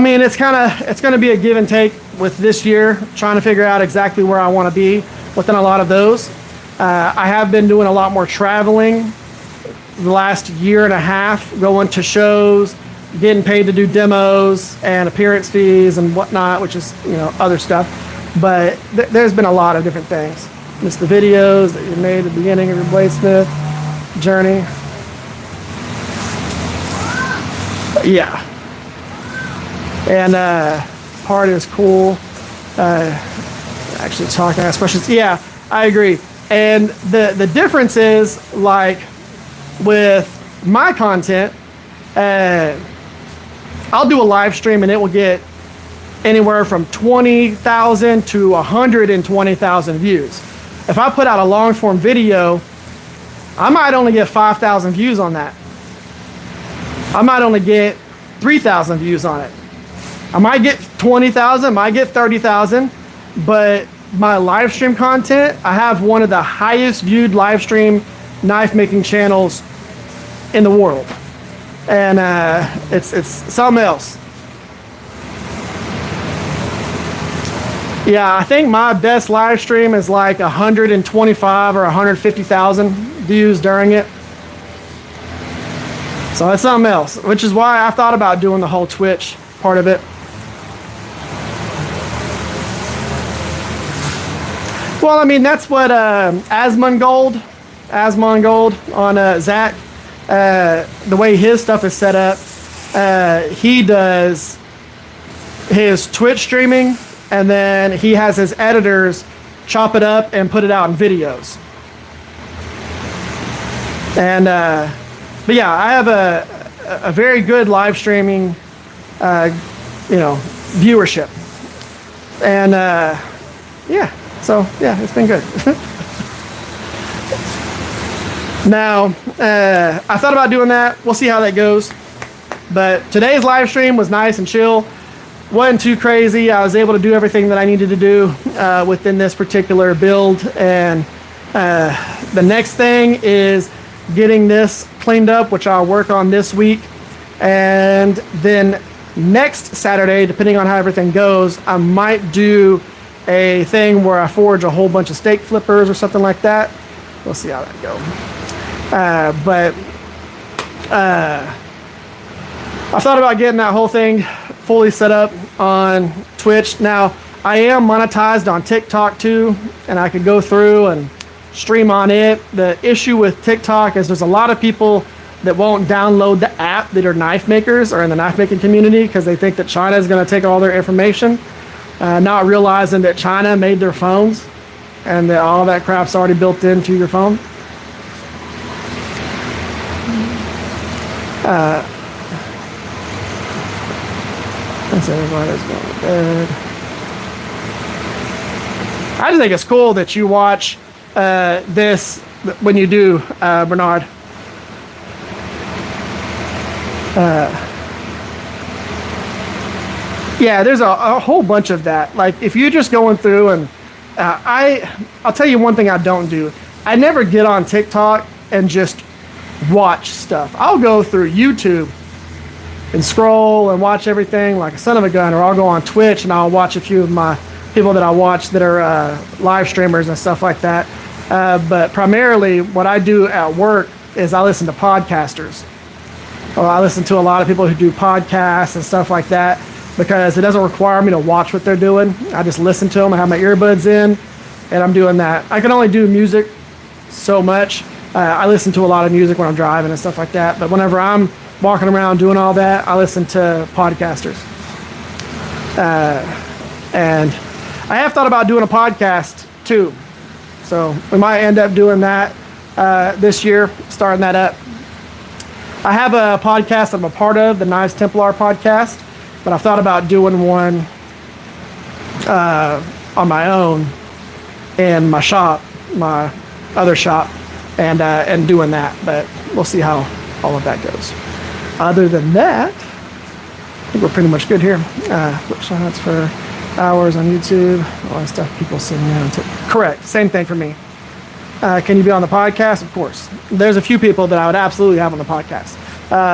mean, it's going to be a give and take with this year, trying to figure out exactly where I want to be within a lot of those. I have been doing a lot more traveling the last year and a half, going to shows, getting paid to do demos and appearance fees and whatnot, which is, you know, other stuff. But there's been a lot of different things. Missed the videos that you made at the beginning of your bladesmith journey. Yeah. And part is cool. Actually talking, ask questions. Yeah, I agree. And the difference is, like, with my content, I'll do a live stream and it will get anywhere from 20,000 to 120,000 views. If I put out a long form video, I might only get 5,000 views on that. I might only get 3,000 views on it. I might get 20,000, might get 30,000, but my live stream content, I have one of the highest viewed live stream knife making channels in the world. And it's something else. Yeah, I think my best live stream is like 125 or 150,000 views during it. So that's something else, which is why I thought about doing the whole Twitch part of it. Well, I mean, that's what Asmongold on Zach, the way his stuff is set up, he does his Twitch streaming, and then he has his editors chop it up and put it out in videos. And but yeah, I have a very good live streaming, you know, viewership, and yeah. So yeah, it's been good. Now, I thought about doing that. We'll see how that goes. But today's live stream was nice and chill. Wasn't too crazy. I was able to do everything that I needed to do within this particular build. And the next thing is getting this cleaned up, which I'll work on this week. And then next Saturday, depending on how everything goes, I might do a thing where I forge a whole bunch of stake flippers or something like that. We'll see how that goes. But I thought about getting that whole thing fully set up on Twitch. Now, I am monetized on TikTok too, and I could go through and stream on it. The issue with TikTok is there's a lot of people that won't download the app that are knife makers or in the knife making community because they think that China is going to take all their information. Not realizing that China made their phones and that all that crap's already built into your phone. Everybody's going to bed. I just think it's cool that you watch this when you do, Bernard. Yeah, there's a whole bunch of that. Like, if you're just going through and I'll tell you one thing I don't do. I never get on TikTok and just watch stuff. I'll go through YouTube and scroll and watch everything like a son of a gun, or I'll go on Twitch and I'll watch a few of my people that I watch that are live streamers and stuff like that. But primarily what I do at work is I listen to podcasters. I listen to a lot of people who do podcasts and stuff like that, because it doesn't require me to watch what they're doing. I just listen to them. I have my earbuds in, and I'm doing that. I can only do music so much. I listen to a lot of music when I'm driving and stuff like that. But whenever I'm walking around doing all that, I listen to podcasters. And I have thought about doing a podcast too. So we might end up doing that this year, starting that up. I have a podcast I'm a part of, the Knives Templar podcast. But I've thought about doing one on my own in my shop, my other shop, and doing that. But we'll see how all of that goes. other than that, I think we're pretty much good here. Flip shots for hours on YouTube, all that stuff people send me on. Correct, same thing for me. Can you be on the podcast? Of course. There's a few people that I would absolutely have on the podcast.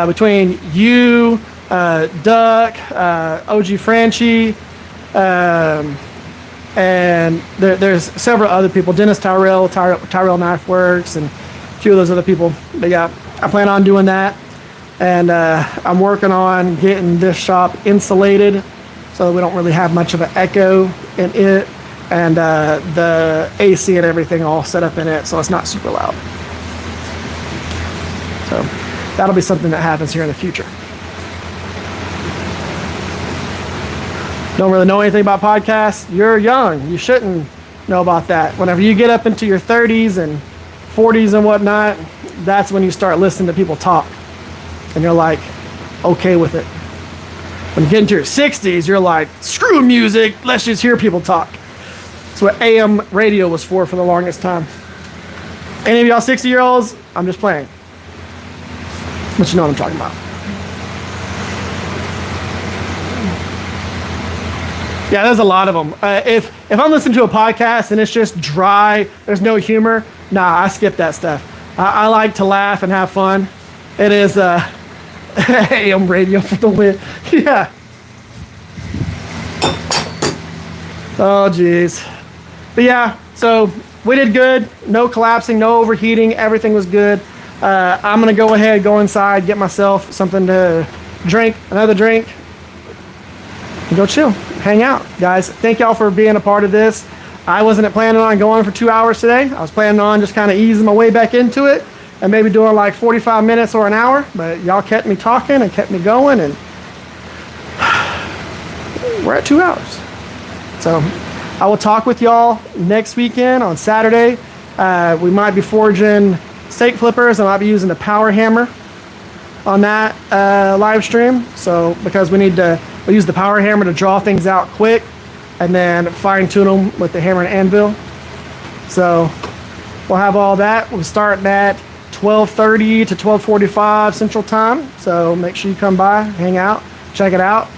Between you, Duck, OG Franchi, and there's several other people. Dennis Tyrell Knife Works, and a few of those other people. But yeah, I plan on doing that. And I'm working on getting this shop insulated so that we don't really have much of an echo in it. And the AC and everything all set up in it so it's not super loud. So that'll be something that happens here in the future. Don't really know anything about podcasts? You're young. You shouldn't know about that. Whenever you get up into your 30s and 40s and whatnot, that's when you start listening to people talk. And you're like, okay with it. When you get into your 60s, you're like, screw music, let's just hear people talk. That's what AM radio was for the longest time. Any of y'all 60-year-olds? I'm just playing. But you know what I'm talking about. Yeah, there's a lot of them. If I'm listening to a podcast and it's just dry, there's no humor, nah, I skip that stuff. I like to laugh and have fun. It is AM radio for the win. Yeah. Oh, geez. But yeah, so we did good. No collapsing, no overheating. Everything was good. I'm going to go ahead, go inside, get myself something to drink, another drink, and go chill, hang out. Guys, thank y'all for being a part of this. I wasn't planning on going for 2 hours today. I was planning on just kind of easing my way back into it and maybe doing like 45 minutes or an hour. But y'all kept me talking and kept me going, and we're at 2 hours. So I will talk with y'all next weekend on Saturday. We might be forging stake flippers. I might be using the power hammer on that live stream. So because we'll use the power hammer to draw things out quick and then fine tune them with the hammer and anvil. So we'll have all that. We'll start at 12:30 to 12:45 Central Time. So make sure you come by, hang out, check it out.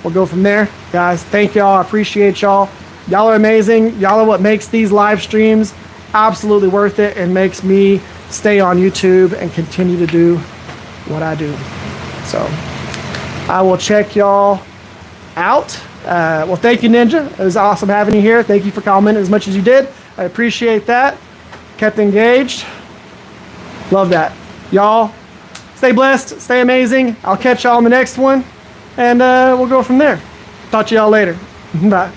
We'll go from there. Guys, thank y'all. I appreciate y'all. Y'all are amazing. Y'all are what makes these live streams absolutely worth it and makes me stay on YouTube and continue to do what I do. So I will check y'all out. Well, thank you, Ninja. It was awesome having you here. Thank you for commenting as much as you did. I appreciate that. Kept engaged. Love that. Y'all, stay blessed. Stay amazing. I'll catch y'all on the next one. And we'll go from there. Talk to y'all later. Bye.